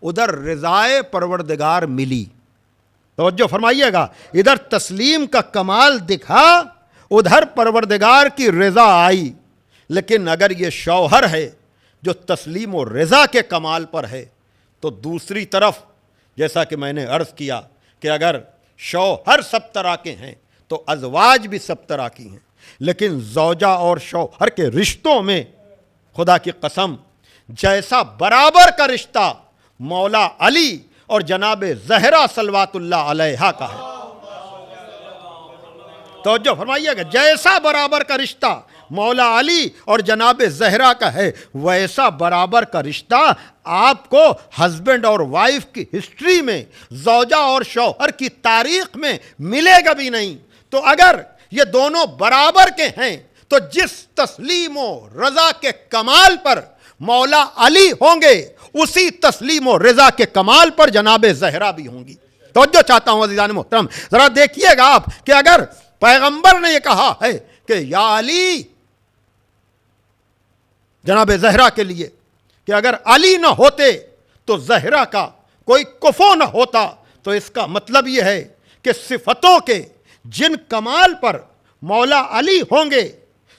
ادھر رضائے پروردگار ملی۔ توجہ فرمائیے گا، ادھر تسلیم کا کمال دکھا، ادھر پروردگار کی رضا آئی۔ لیکن اگر یہ شوہر ہے جو تسلیم و رضا کے کمال پر ہے، تو دوسری طرف جیسا کہ میں نے عرض کیا کہ اگر شوہر سب طرح کے ہیں تو ازواج بھی سب طرح کی ہیں، لیکن زوجہ اور شوہر کے رشتوں میں خدا کی قسم جیسا برابر کا رشتہ مولا علی اور جناب زہرا صلوات اللہ علیہا کا ہے۔ توجہ فرمائیے گا، جیسا برابر کا رشتہ مولا علی اور جناب زہرا کا ہے، ویسا برابر کا رشتہ آپ کو ہسبینڈ اور وائف کی ہسٹری میں، زوجہ اور شوہر کی تاریخ میں ملے گا بھی نہیں۔ تو اگر یہ دونوں برابر کے ہیں تو جس تسلیم و رضا کے کمال پر مولا علی ہوں گے، اسی تسلیم و رضا کے کمال پر جناب زہرا بھی ہوں گی۔ توجہ چاہتا ہوں عزیزان محترم، ذرا دیکھیے گا آپ کہ اگر پیغمبر نے یہ کہا ہے کہ یا علی جناب زہرا کے لیے کہ اگر علی نہ ہوتے تو زہرا کا کوئی کفو نہ ہوتا، تو اس کا مطلب یہ ہے کہ صفتوں کے جن کمال پر مولا علی ہوں گے،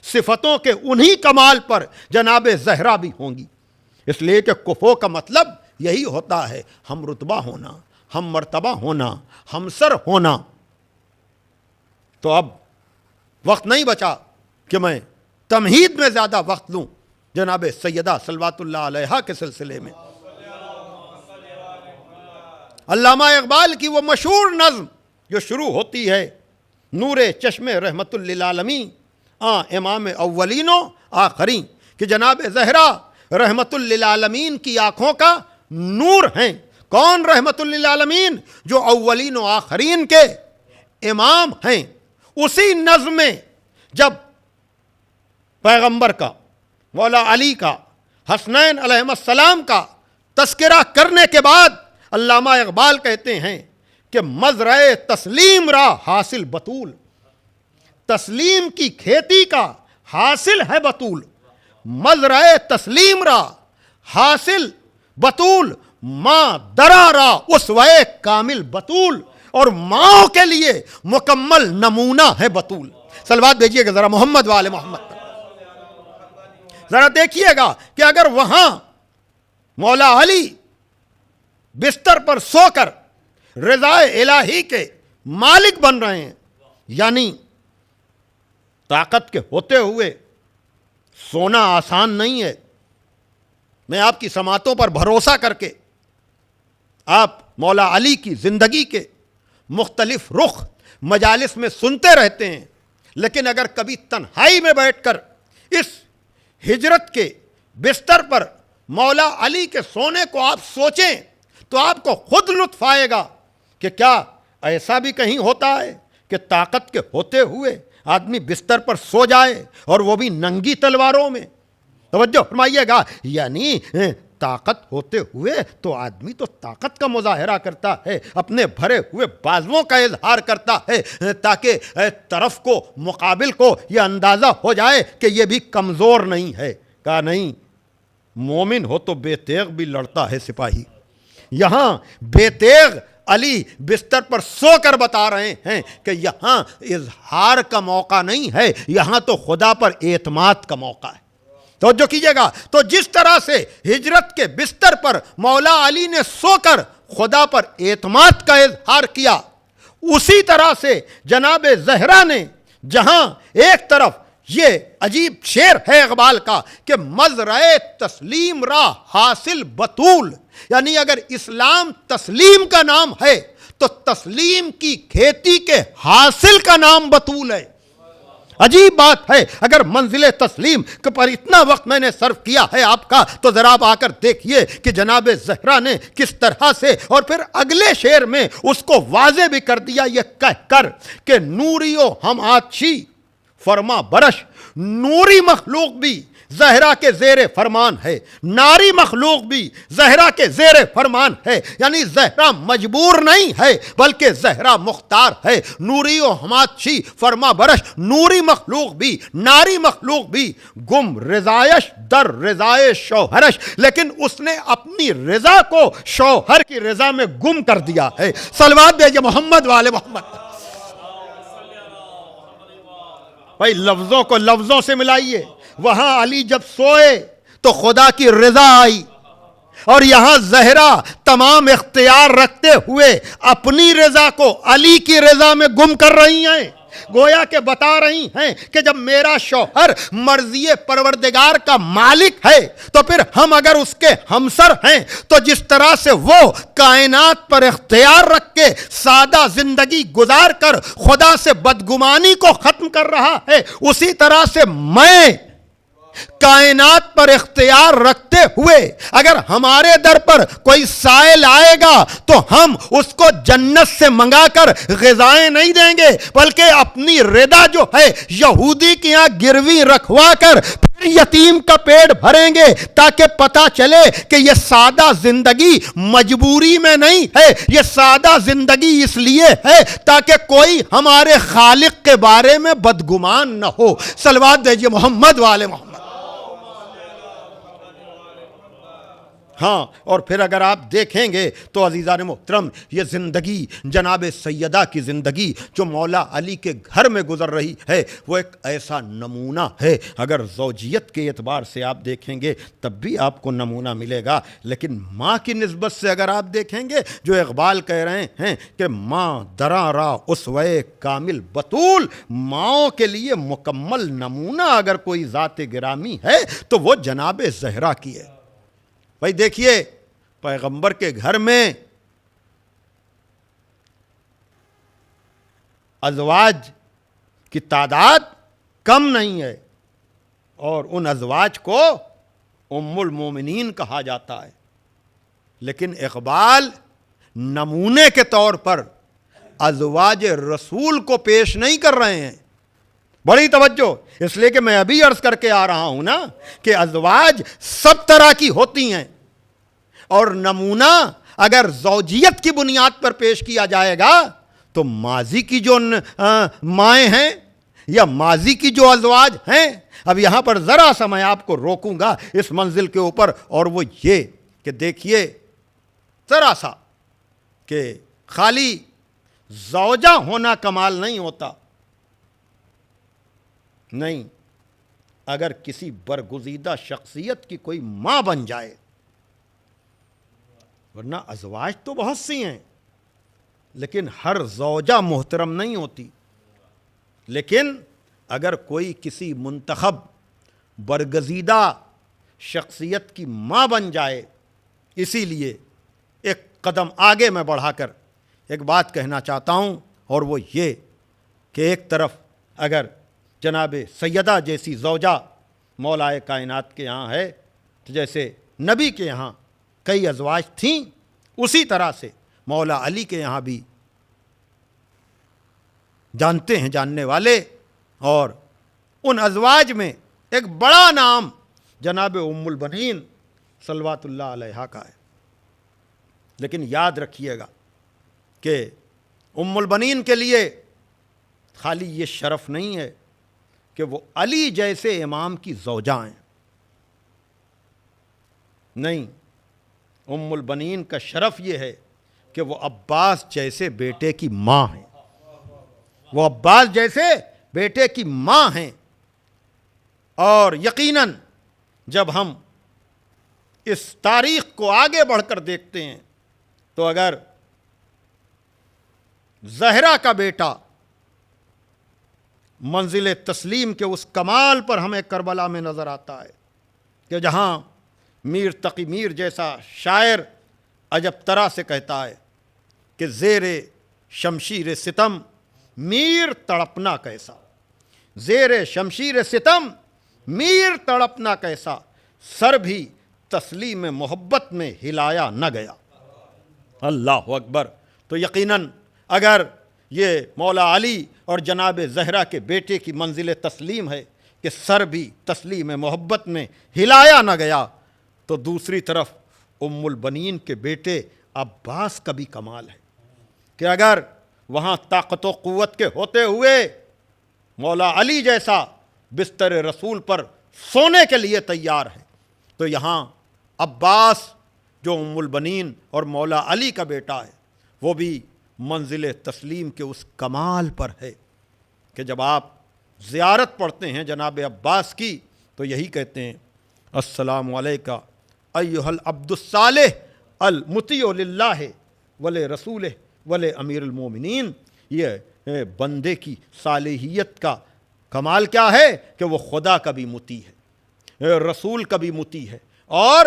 صفتوں کے انہی کمال پر جناب زہرا بھی ہوں گی۔ اس لیے کہ کفو کا مطلب یہی ہوتا ہے ہم رتبہ ہونا، ہم مرتبہ ہونا، ہم سر ہونا۔ تو اب وقت نہیں بچا کہ میں تمہید میں زیادہ وقت لوں جناب سیدہ صلوات اللہ علیہا کے سلسلے میں۔ علامہ اقبال کی وہ مشہور نظم جو شروع ہوتی ہے نور چشم رحمت للعالمین امام اولین و آخرین، کہ جناب زہرا رحمت للعالمین کی آنکھوں کا نور ہیں۔ کون رحمت للعالمین؟ جو اولین و آخرین کے امام ہیں۔ اسی نظم میں جب پیغمبر کا، مولا علی کا، حسنین علیہ السلام کا تذکرہ کرنے کے بعد علامہ اقبال کہتے ہیں کہ مزرع تسلیم را حاصل بطول، تسلیم کی کھیتی کا حاصل ہے بطول، مزرع تسلیم را حاصل بطول، ماں درا را اسوہ کامل بطول، اور ماں کے لیے مکمل نمونہ ہے بطول۔ صلوات بھیجیے گا ذرا محمد والے محمد پر۔ ذرا دیکھیے گا کہ اگر وہاں مولا علی بستر پر سو کر رضا الہی کے مالک بن رہے ہیں، یعنی طاقت کے ہوتے ہوئے سونا آسان نہیں ہے۔ میں آپ کی سماعتوں پر بھروسہ کر کے آپ مولا علی کی زندگی کے مختلف رخ مجالس میں سنتے رہتے ہیں، لیکن اگر کبھی تنہائی میں بیٹھ کر اس ہجرت کے بستر پر مولا علی کے سونے کو آپ سوچیں تو آپ کو خود لطف آئے گا کہ کیا ایسا بھی کہیں ہوتا ہے کہ طاقت کے ہوتے ہوئے آدمی بستر پر سو جائے، اور وہ بھی ننگی تلواروں میں۔ توجہ فرمائیے گا، یعنی طاقت ہوتے ہوئے تو آدمی تو طاقت کا مظاہرہ کرتا ہے، اپنے بھرے ہوئے بازوؤں کا اظہار کرتا ہے، تاکہ طرف کو، مقابل کو یہ اندازہ ہو جائے کہ یہ بھی کمزور نہیں ہے۔ کہا نہیں، مومن ہو تو بے تیغ بھی لڑتا ہے سپاہی۔ یہاں بے تیغ علی بستر پر سو کر بتا رہے ہیں کہ یہاں اظہار کا موقع نہیں ہے، یہاں تو خدا پر اعتماد کا موقع ہے۔ توجہ کیجئے گا، تو جس طرح سے ہجرت کے بستر پر مولا علی نے سو کر خدا پر اعتماد کا اظہار کیا، اسی طرح سے جناب زہرا نے، جہاں ایک طرف یہ عجیب شعر ہے اقبال کا کہ مزرعے تسلیم را حاصل بطول، یعنی اگر اسلام تسلیم کا نام ہے تو تسلیم کی کھیتی کے حاصل کا نام بطول ہے۔ عجیب بات ہے، اگر منزل تسلیم پر اتنا وقت میں نے صرف کیا ہے آپ کا، تو ذرا آپ آ کر دیکھیے کہ جناب زہرا نے کس طرح سے، اور پھر اگلے شعر میں اس کو واضح بھی کر دیا یہ کہہ کر کہ نوریو ہم آتشی فرما برش، نوری مخلوق بھی زہرا کے زیر فرمان ہے، ناری مخلوق بھی زہرا کے زیر فرمان ہے، یعنی زہرا مجبور نہیں ہے بلکہ زہرا مختار ہے۔ نوری و ہماتشی فرما برش، نوری مخلوق بھی، ناری مخلوق بھی، گم رضایش در رضائے شوہرش، لیکن اس نے اپنی رضا کو شوہر کی رضا میں گم کر دیا ہے۔ صلوات بھیجئے محمد والے محمد۔ بھائی لفظوں کو لفظوں سے ملائیے، وہاں علی جب سوئے تو خدا کی رضا آئی، اور یہاں زہرا تمام اختیار رکھتے ہوئے اپنی رضا کو علی کی رضا میں گم کر رہی ہیں۔ گویا کہ بتا رہی ہیں کہ جب میرا شوہر مرضی پروردگار کا مالک ہے تو پھر ہم اگر اس کے ہمسر ہیں تو جس طرح سے وہ کائنات پر اختیار رکھ کے سادہ زندگی گزار کر خدا سے بدگمانی کو ختم کر رہا ہے، اسی طرح سے میں کائنات پر اختیار رکھتے ہوئے اگر ہمارے در پر کوئی سائل آئے گا تو ہم اس کو جنت سے منگا کر غذائیں نہیں دیں گے، بلکہ اپنی رضا جو ہے یہودی کے یہاں گروی رکھوا کر پھر یتیم کا پیٹ بھریں گے، تاکہ پتہ چلے کہ یہ سادہ زندگی مجبوری میں نہیں ہے، یہ سادہ زندگی اس لیے ہے تاکہ کوئی ہمارے خالق کے بارے میں بدگمان نہ ہو۔ صلوات دیجئے محمد والے محمد۔ ہاں، اور پھر اگر آپ دیکھیں گے تو عزیزان محترم، یہ زندگی جناب سیدہ کی زندگی جو مولا علی کے گھر میں گزر رہی ہے، وہ ایک ایسا نمونہ ہے۔ اگر زوجیت کے اعتبار سے آپ دیکھیں گے تب بھی آپ کو نمونہ ملے گا، لیکن ماں کی نسبت سے اگر آپ دیکھیں گے، جو اقبال کہہ رہے ہیں کہ ماں دراں را اسوے کامل بطول، ماؤں کے لیے مکمل نمونہ اگر کوئی ذات گرامی ہے تو وہ جناب زہرا کی ہے۔ بھائی دیکھیے، پیغمبر کے گھر میں ازواج کی تعداد کم نہیں ہے، اور ان ازواج کو ام المومنین کہا جاتا ہے، لیکن اقبال نمونے کے طور پر ازواج رسول کو پیش نہیں کر رہے ہیں۔ بڑی توجہ، اس لیے کہ میں ابھی عرض کر کے آ رہا ہوں نا کہ ازواج سب طرح کی ہوتی ہیں، اور نمونہ اگر زوجیت کی بنیاد پر پیش کیا جائے گا تو ماضی کی جو مائیں ہیں یا ماضی کی جو ازواج ہیں، اب یہاں پر ذرا سا میں آپ کو روکوں گا اس منزل کے اوپر، اور وہ یہ کہ دیکھیے ذرا سا کہ خالی زوجہ ہونا کمال نہیں ہوتا، نہیں، اگر کسی برگزیدہ شخصیت کی کوئی ماں بن جائے، ورنہ ازواج تو بہت سی ہیں لیکن ہر زوجہ محترم نہیں ہوتی، لیکن اگر کوئی کسی منتخب برگزیدہ شخصیت کی ماں بن جائے، اسی لیے ایک قدم آگے میں بڑھا کر ایک بات کہنا چاہتا ہوں، اور وہ یہ کہ ایک طرف اگر جناب سیدہ جیسی زوجہ مولائے کائنات کے یہاں ہے تو جیسے نبی کے یہاں کئی ازواج تھیں، اسی طرح سے مولا علی کے یہاں بھی جانتے ہیں جاننے والے، اور ان ازواج میں ایک بڑا نام جناب ام البنین صلوات اللہ علیہا کا ہے۔ لیکن یاد رکھیے گا کہ ام البنین کے لیے خالی یہ شرف نہیں ہے کہ وہ علی جیسے امام کی زوجہ ہیں، نہیں، ام البنین کا شرف یہ ہے کہ وہ عباس جیسے بیٹے کی ماں ہیں، وہ عباس جیسے بیٹے کی ماں ہیں۔ اور یقیناً جب ہم اس تاریخ کو آگے بڑھ کر دیکھتے ہیں تو اگر زہرا کا بیٹا منزل تسلیم کے اس کمال پر ہمیں کربلا میں نظر آتا ہے کہ جہاں میر تقی میر جیسا شاعر عجب طرح سے کہتا ہے کہ زیر شمشیر ستم میر تڑپنا کیسا، زیر شمشیر ستم میر تڑپنا کیسا، سر بھی تسلیم محبت میں ہلایا نہ گیا۔ اللہ اکبر۔ تو یقیناً اگر یہ مولا علی اور جناب زہرا کے بیٹے کی منزل تسلیم ہے کہ سر بھی تسلیم محبت میں ہلایا نہ گیا، تو دوسری طرف ام البنین کے بیٹے عباس کا بھی کمال ہے کہ اگر وہاں طاقت و قوت کے ہوتے ہوئے مولا علی جیسا بستر رسول پر سونے کے لیے تیار ہے، تو یہاں عباس جو ام البنین اور مولا علی کا بیٹا ہے وہ بھی منزل تسلیم کے اس کمال پر ہے کہ جب آپ زیارت پڑھتے ہیں جناب عباس کی تو یہی کہتے ہیں السلام علیکہ ایھا العبد الصالح المطیع للہ ول رسولہ ول امیر المومنین۔ یہ بندے کی صالحیت کا کمال کیا ہے کہ وہ خدا کا بھی مطیع ہے، رسول کا بھی مطیع ہے، اور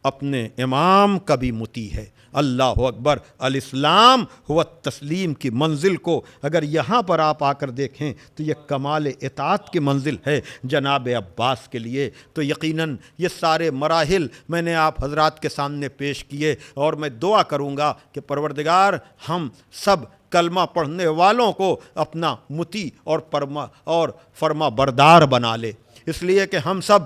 اپنے امام کا بھی مطیع ہے۔ اللہ اکبر۔ الاسلام ہوا تسلیم کی منزل کو اگر یہاں پر آپ آ کر دیکھیں تو یہ کمال اطاعت کی منزل ہے جناب عباس کے لیے۔ تو یقیناً یہ سارے مراحل میں نے آپ حضرات کے سامنے پیش کیے، اور میں دعا کروں گا کہ پروردگار ہم سب کلمہ پڑھنے والوں کو اپنا مطیع اور فرما بردار بنا لے، اس لیے کہ ہم سب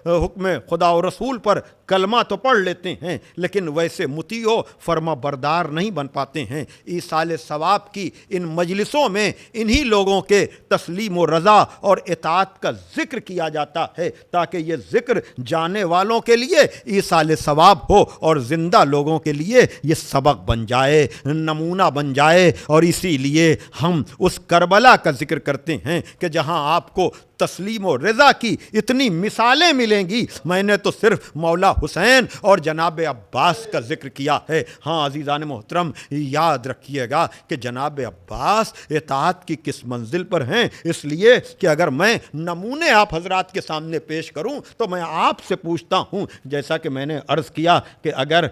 حکم خدا و رسول پر کلمہ تو پڑھ لیتے ہیں لیکن ویسے مطیع و فرما بردار نہیں بن پاتے ہیں۔ ایصال ثواب کی ان مجلسوں میں انہی لوگوں کے تسلیم و رضا اور اطاعت کا ذکر کیا جاتا ہے تاکہ یہ ذکر جانے والوں کے لیے ایصال ثواب ہو اور زندہ لوگوں کے لیے یہ سبق بن جائے، نمونہ بن جائے۔ اور اسی لیے ہم اس کربلا کا ذکر کرتے ہیں کہ جہاں آپ کو تسلیم و رضا کی اتنی مثالیں ملیں گی۔ میں نے تو صرف مولا حسین اور جناب عباس کا ذکر کیا ہے۔ ہاں عزیزان محترم، یاد رکھیے گا کہ جناب عباس اطاعت کی کس منزل پر ہیں، اس لیے کہ اگر میں نمونے آپ حضرات کے سامنے پیش کروں تو میں آپ سے پوچھتا ہوں، جیسا کہ میں نے عرض کیا کہ اگر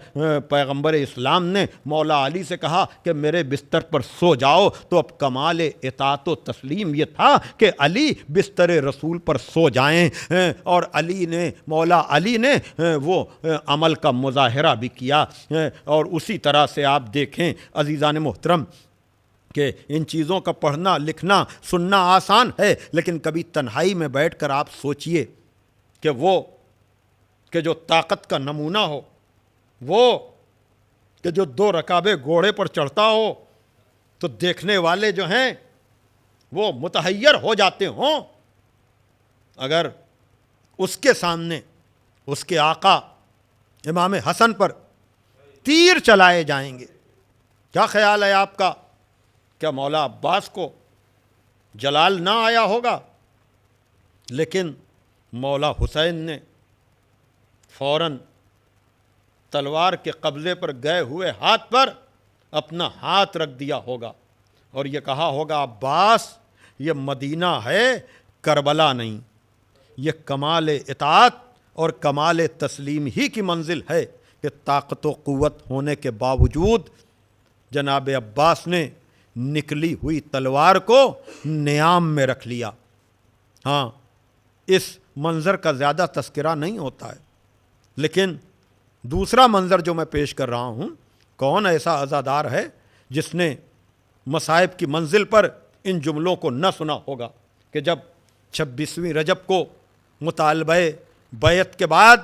پیغمبر اسلام نے مولا علی سے کہا کہ میرے بستر پر سو جاؤ، تو اب کمال اطاعت و تسلیم یہ تھا کہ علی بستر رسول پر سو جائیں، اور مولا علی نے وہ عمل کا مظاہرہ بھی کیا۔ اور اسی طرح سے آپ دیکھیں عزیزان محترم کہ ان چیزوں کا پڑھنا لکھنا سننا آسان ہے، لیکن کبھی تنہائی میں بیٹھ کر آپ سوچئے کہ جو طاقت کا نمونہ ہو، وہ کہ جو 2 رکابے گھوڑے پر چڑھتا ہو، تو دیکھنے والے جو ہیں وہ متحیر ہو جاتے ہوں۔ اگر اس کے سامنے اس کے آقا امام حسن پر تیر چلائے جائیں گے، کیا خیال ہے آپ کا؟ کیا مولا عباس کو جلال نہ آیا ہوگا؟ لیکن مولا حسین نے فوراً تلوار کے قبضے پر گئے ہوئے ہاتھ پر اپنا ہاتھ رکھ دیا ہوگا اور یہ کہا ہوگا عباس یہ مدینہ ہے کربلا نہیں، یہ کمال اطاعت اور کمال تسلیم ہی کی منزل ہے کہ طاقت و قوت ہونے کے باوجود جناب عباس نے نکلی ہوئی تلوار کو نیام میں رکھ لیا۔ ہاں، اس منظر کا زیادہ تذکرہ نہیں ہوتا ہے، لیکن دوسرا منظر جو میں پیش کر رہا ہوں، کون ایسا عزادار ہے جس نے مصائب کی منزل پر ان جملوں کو نہ سنا ہوگا کہ جب 26ویں رجب کو مطالبہ بیعت کے بعد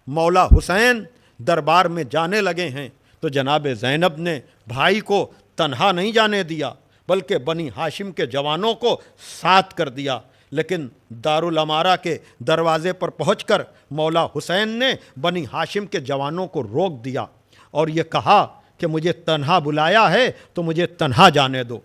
مولا حسین دربار میں جانے لگے ہیں تو جناب زینب نے بھائی کو تنہا نہیں جانے دیا بلکہ بنی ہاشم کے جوانوں کو ساتھ کر دیا، لیکن دارالامارہ کے دروازے پر پہنچ کر مولا حسین نے بنی ہاشم کے جوانوں کو روک دیا اور یہ کہا کہ مجھے تنہا بلایا ہے تو مجھے تنہا جانے دو۔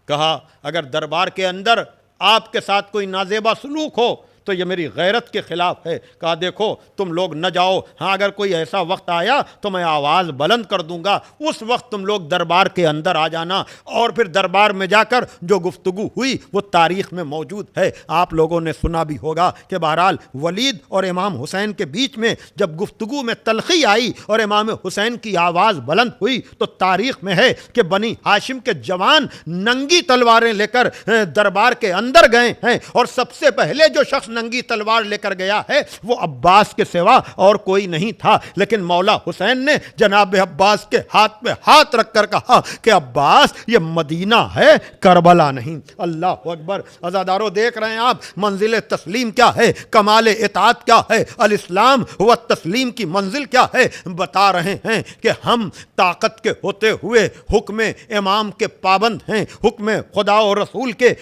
کہا اگر دربار کے اندر آپ کے ساتھ کوئی نازیبا سلوک ہو تو یہ میری غیرت کے خلاف ہے۔ کہا دیکھو تم لوگ نہ جاؤ، ہاں اگر کوئی ایسا وقت آیا تو میں آواز بلند کر دوں گا، اس وقت تم لوگ دربار کے اندر آ جانا۔ اور پھر دربار میں جا کر جو گفتگو ہوئی وہ تاریخ میں موجود ہے، آپ لوگوں نے سنا بھی ہوگا کہ بہرحال ولید اور امام حسین کے بیچ میں جب گفتگو میں تلخی آئی اور امام حسین کی آواز بلند ہوئی تو تاریخ میں ہے کہ بنی ہاشم کے جوان ننگی تلواریں لے کر دربار کے اندر گئے ہیں اور سب سے پہلے جو شخص ننگی تلوار لے کر گیا ہے وہ عباس کے سوا اور کوئی نہیں تھا، لیکن مولا حسین نے جناب عباس کے ہاتھ پہ ہاتھ رکھ کر کہا کہ عباس یہ مدینہ ہے کربلا نہیں۔ اللہ اکبر۔ عزاداروں دیکھ رہے ہیں آپ منزل تسلیم کیا ہے، کمال اطاعت کیا ہے، الاسلام و تسلیم کی منزل کیا ہے۔ بتا رہے ہیں کہ ہم طاقت کے ہوتے ہوئے حکم امام کے پابند ہیں، حکم خدا و رسول کے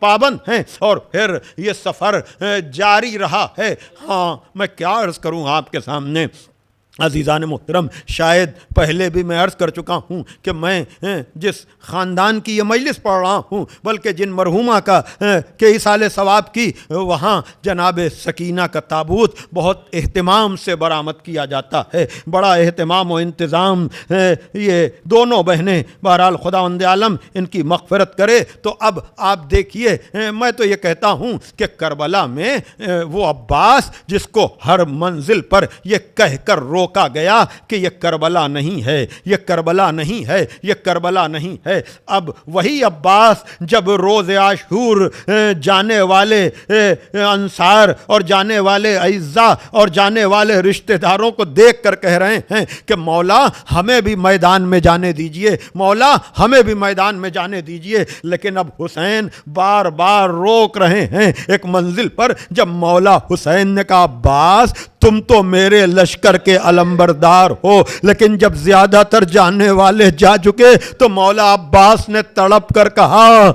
پابند ہیں، اور پھر یہ سفر جاری رہا ہے۔ ہاں میں کیا عرض کروں آپ کے سامنے عزیزان محترم، شاید پہلے بھی میں عرض کر چکا ہوں کہ میں جس خاندان کی یہ مجلس پڑھ رہا ہوں بلکہ جن مرحومہ کا کہ ایصال ثواب کی وہاں جناب سکینہ کا تابوت بہت اہتمام سے برآمد کیا جاتا ہے، بڑا اہتمام و انتظام۔ یہ دونوں بہنیں بہرحال خداوند عالم ان کی مغفرت کرے۔ تو اب آپ دیکھیے، میں تو یہ کہتا ہوں کہ کربلا میں وہ عباس جس کو ہر منزل پر یہ کہہ کر روکا گیا کہ یہ کربلا نہیں ہے، یہ کربلا نہیں ہے، یہ کربلا نہیں ہے، اب وہی عباس جب روز عاشور جانے والے انصار اور جانے والے اعزاء اور جانے والے رشتہ داروں کو دیکھ کر کہہ رہے ہیں کہ مولا ہمیں بھی میدان میں جانے دیجئے، مولا ہمیں بھی میدان میں جانے دیجئے، لیکن اب حسین بار بار روک رہے ہیں ایک منزل پر۔ جب مولا حسین نے کہا عباس تم تو میرے لشکر کے علمبردار ہو، لیکن جب زیادہ تر جانے والے جا چکے تو مولا عباس نے تڑپ کر کہا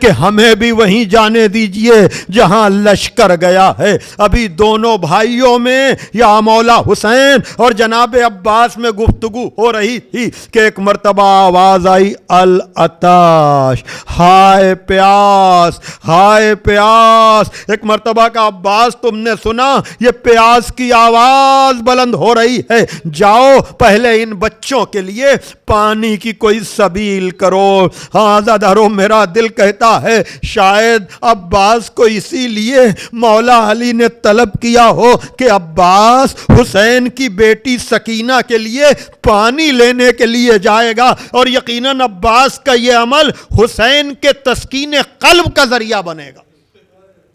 کہ ہمیں بھی وہیں جانے دیجئے جہاں لشکر گیا ہے۔ ابھی دونوں بھائیوں میں یا مولا حسین اور جناب عباس میں گفتگو ہو رہی تھی کہ ایک مرتبہ آواز آئی العطاش، ہائے پیاس، ہائے پیاس۔ ایک مرتبہ کا عباس تم نے سنا یہ پیاس کی آواز بلند ہو رہی ہے، جاؤ پہلے ان بچوں کے لیے پانی کی کوئی سبیل کرو۔ ہاں عزادارو میرا دل کہتا ہے شاید عباس کو اسی لیے مولا علی نے طلب کیا ہو کہ عباس حسین کی بیٹی سکینہ کے لیے پانی لینے کے لیے جائے گا، اور یقیناً عباس کا یہ عمل حسین کے تسکین قلب کا ذریعہ بنے گا۔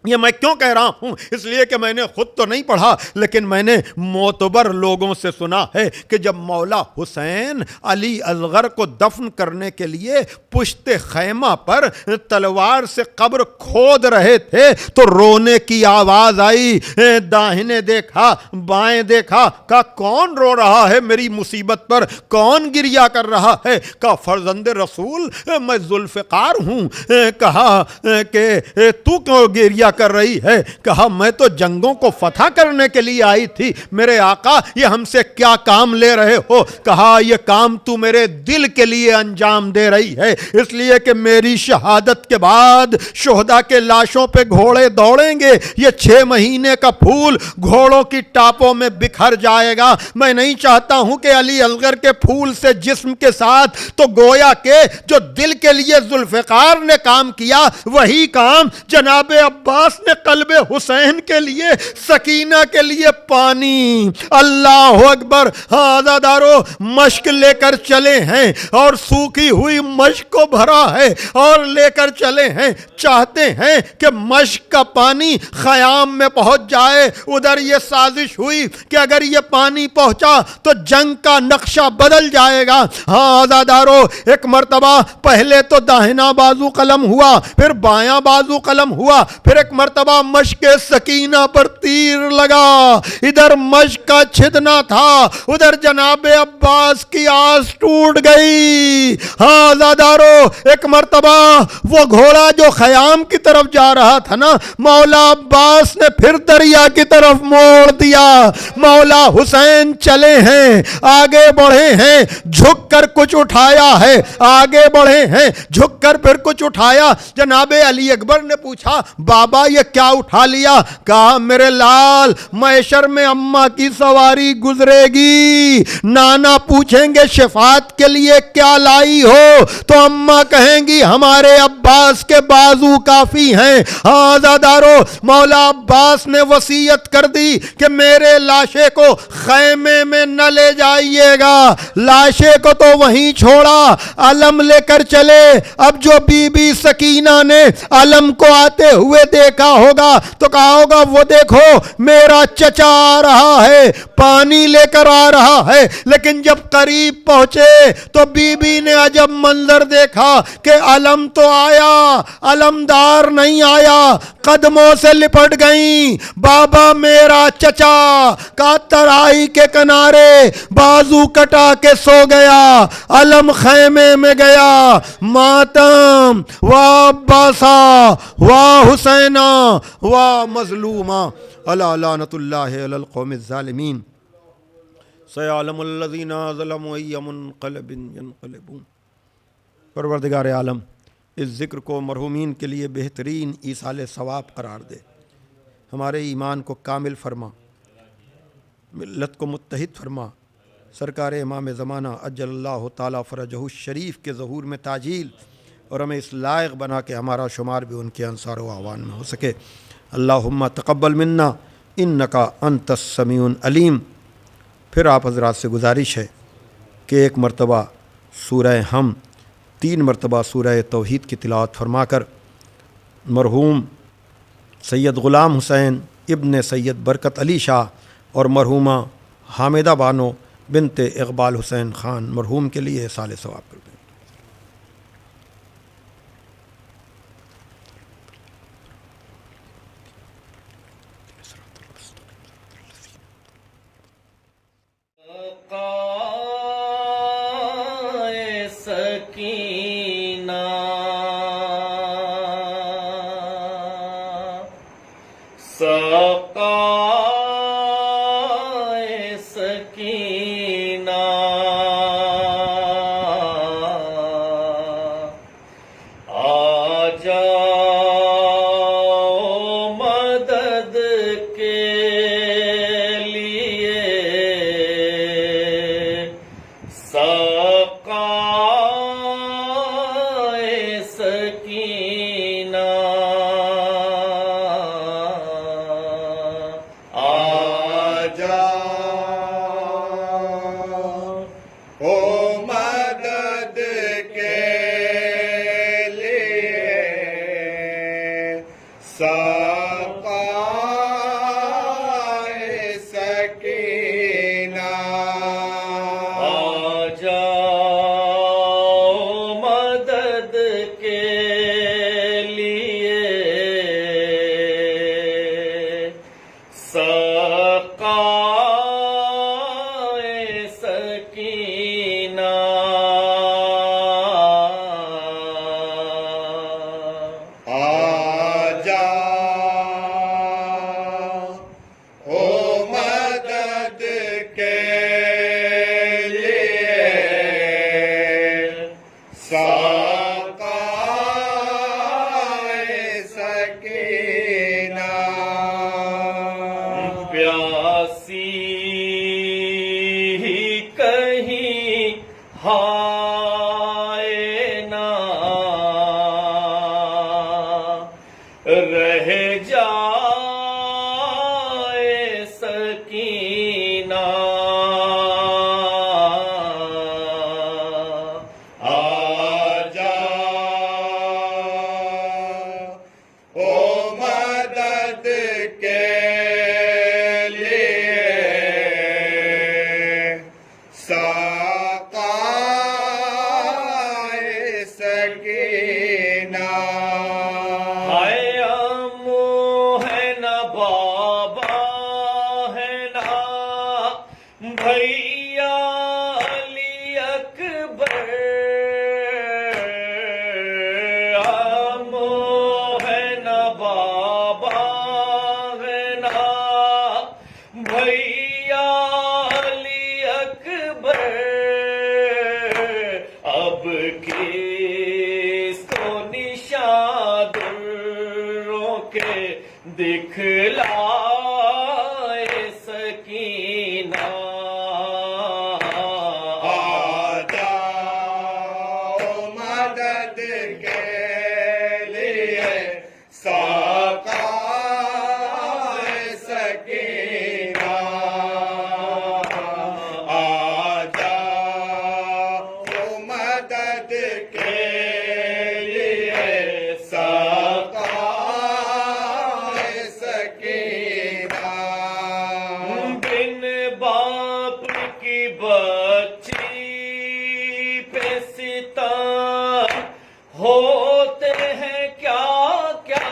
یہ میں کیوں کہہ رہا ہوں؟ اس لیے کہ میں نے خود تو نہیں پڑھا لیکن میں نے معتبر لوگوں سے سنا ہے کہ جب مولا حسین علی اصغر کو دفن کرنے کے لیے پشت خیمہ پر تلوار سے قبر کھود رہے تھے تو رونے کی آواز آئی، داہنے دیکھا بائیں دیکھا، کہا کون رو رہا ہے میری مصیبت پر، کون گریہ کر رہا ہے؟ کہا فرزند رسول میں ذوالفقار ہوں۔ کہا کہ تو کیوں گریہ کر رہی ہے؟ کہا میں تو جنگوں کو فتح کرنے کے لیے آئی تھی، میرے آقا یہ ہم سے کیا کام لے رہے ہو؟ کہا یہ کام تو میرے دل کے لیے انجام دے رہی ہے، اس لیے کہ میری شہادت کے بعد شہداء کے لاشوں پہ گھوڑے دوڑیں گے، یہ 6 مہینے کا پھول گھوڑوں کی ٹاپوں میں بکھر جائے گا۔ میں نہیں چاہتا ہوں کہ علی اصغر کے پھول سے جسم کے ساتھ تو گویا کہ جو دل کے لیے ذوالفقار نے کام کیا وہی کام جناب عباس نے قلب حسین کے لیے، سکینہ کے لیے پانی۔ اللہ اکبر! ہاں عزادارو، مشک لے کر چلے ہیں اور سوکھی ہوئی مشک کو بھرا ہے اور لے کر چلے ہیں، چاہتے ہیں کہ مشک کا پانی خیام میں پہنچ جائے۔ ادھر یہ سازش ہوئی کہ اگر یہ پانی پہنچا تو جنگ کا نقشہ بدل جائے گا۔ ہاں عزادارو، ایک مرتبہ پہلے تو داہنا بازو قلم ہوا، پھر بایاں بازو قلم ہوا، پھر ایک مرتبہ مشک سکینہ پر تیر لگا۔ ادھر مشک کا چھدنا تھا، ادھر جناب عباس کی آس ٹوٹ گئی۔ ہاں عزادارو، ایک مرتبہ وہ گھوڑا جو خیام کی طرف جا رہا تھا نا، مولا عباس نے پھر دریا کی طرف موڑ دیا۔ مولا حسین چلے ہیں، آگے بڑھے ہیں، جھک کر کچھ اٹھایا ہے، آگے بڑھے ہیں، جھک کر پھر کچھ اٹھایا۔ جناب علی اکبر نے پوچھا بابا یہ کیا اٹھا لیا؟ کہا میرے لال، محشر میں اماں کی سواری گزرے گی، نانا پوچھیں گے شفاعت کے لیے کیا لائی ہو، تو اماں کہیں گی ہمارے عباس کے بازو کافی ہیں۔ ہاں عزادارو، مولا عباس نے وصیت کر دی کہ میرے لاشے کو خیمے میں نہ لے جائیے گا، لاشے کو تو وہیں چھوڑا، علم لے کر چلے۔ اب جو بی بی سکینہ نے علم کو آتے ہوئے دیکھا ہوگا تو کہا ہوگا وہ دیکھو میرا چچا آ رہا ہے، پانی لے کر آ رہا ہے۔ لیکن جب قریب پہنچے تو بی بی نے عجب منظر دیکھا کہ علم تو آیا، علمدار نہیں آیا، قدموں سے لپٹ گئیں۔ بابا میرا چچا کا ترائی کے کنارے بازو کٹا کے سو گیا، علم خیمے میں گیا۔ ماتم واہ عباسا واہ حسینہ واہ مظلومہ، الا لعنت اللہ علی القوم الظالمین، سیعلم الذین ظلموا ای منقلب ینقلبون۔ پروردگار عالم اس ذکر کو مرحومین کے لیے بہترین ایصال ثواب قرار دے، ہمارے ایمان کو کامل فرما، ملت کو متحد فرما، سرکار امام زمانہ عجل اللہ تعالیٰ فرجہ الشریف کے ظہور میں تعجیل، اور ہمیں اس لائق بنا کہ ہمارا شمار بھی ان کے انصار و اعوان میں ہو سکے۔ اللہم تقبل منا انکا انت السمیع العلیم۔ پھر آپ حضرات سے گزارش ہے کہ ایک مرتبہ سورہ ہم 3 مرتبہ سورہ توحید کی تلاوت فرما کر مرحوم سید غلام حسین ابن سید برکت علی شاہ اور مرحومہ حامدہ بانو بنت اقبال حسین خان مرحوم کے لیے ایصال ثواب کر دیں۔ ہائے نہ رہ جائے سکینہ آجا او مدد کے لیے ساقائے سکینہ ہائے امو ہے نہ بابا ہے نہ بھیا علی اکبر امو ہے نہ بابا ہے نہ بھیا علی اکبر اب کس کو نشان دروں کے دکھلائے سکینہ آجا مدد کے لیے ساقائے سکینہ آجا مدد کے لیے ساقائے سکینہ بن باپ کی بچی پہ ستم ہوتے ہیں کیا کیا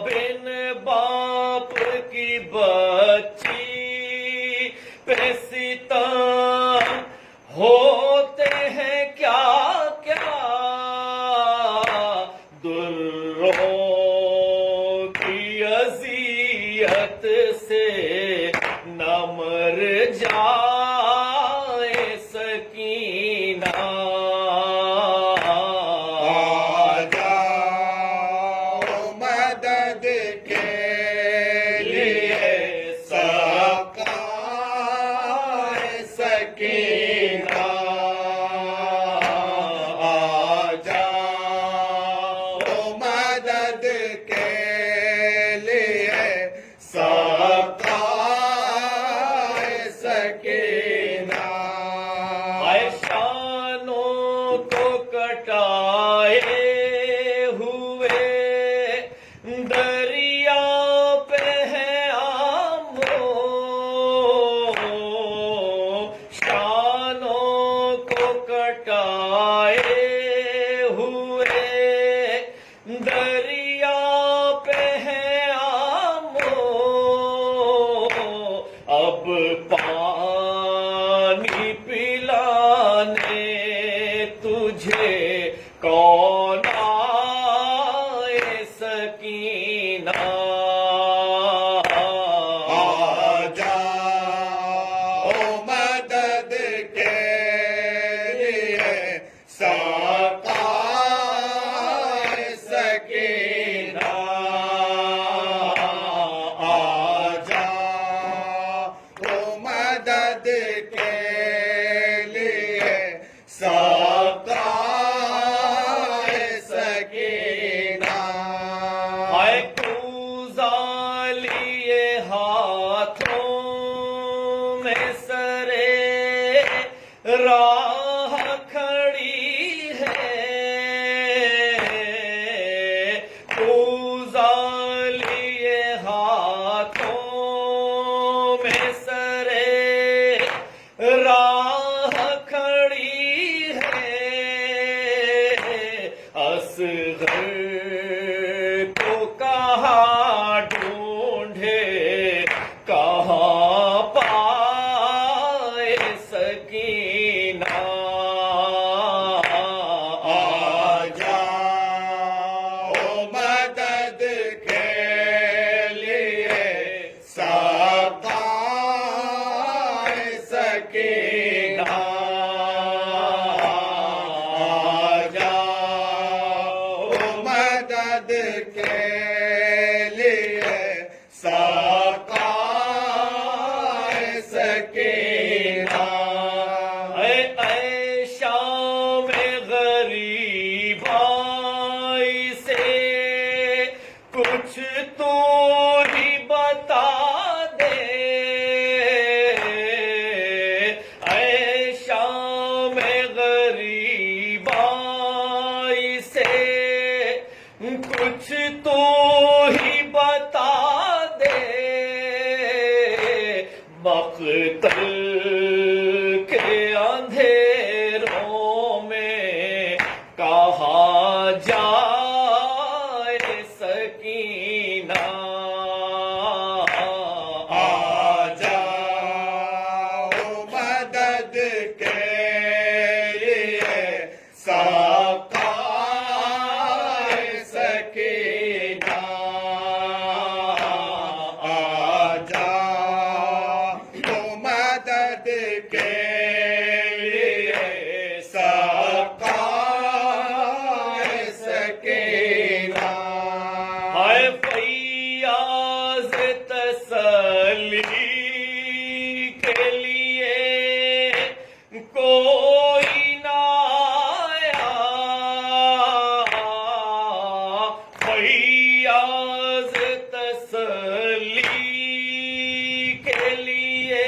بن باپ کی بچی پہ ستم ہوتے ہیں کیا کیا دروں کی اذیت سے نہ مر جائے سکینہ آجا مدد کے لیے ساقائے سکینہ آجا مدد کے لیے ساقائے سکینہ عائشانوں کو کٹائے ہوئے دریا پہ ہے آمو شانوں کو کٹائے ہوئے دریا پہ ہے آمو اب پانی پلانے تجھے کون آئے سکینہ آجا مدد کے لیے ساقائے سکینہ آجا مدد کے لیے ساقائے سکینہ ہائے کوزہ لیے ہاتھوں میں سرے راہ کھڑی ہے کوزہ لیے ہاتھوں میں سرے راہ کھڑی ہے اصغر کو کہاں ڈھونڈے کہاں پائے سکینہ آجا مدد کے لیے ساقائے سکینہ آجا مدد کے لیے ساقائے سکینہ کچھ تو ہی بتا دے مقتل کے اندھیروں میں کہاں جائے سکینہ آ جاؤ مدد کے لیے ساقائے سکینہ آ جاؤ مدد کے لیے ساقائے سکینہ ہے فیاض تسلی کے لیے کوئی نہ آیا فیاض تسلی کے لیے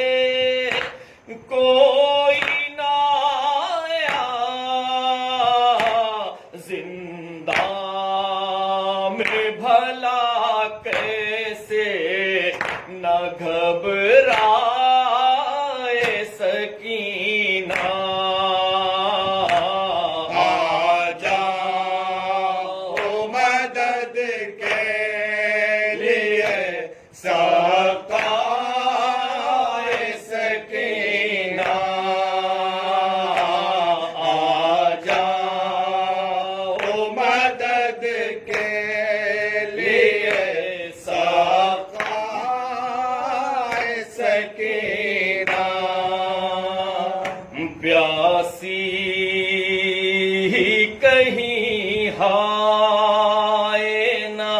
کوئی نہ آیا زندہ میں بھلا کیسے نہ گھبرائے سکینہ آ جاؤ مدد کے لیے ساقائے سکینہ آ جاؤ مدد کے لیے ساقائے سکینہ پیاسی کہیں ہائے نہ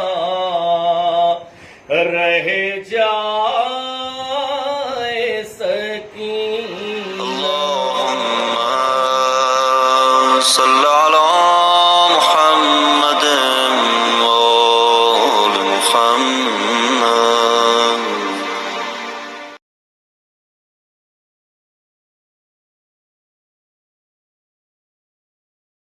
رہ جائے سکینہ اللهم صل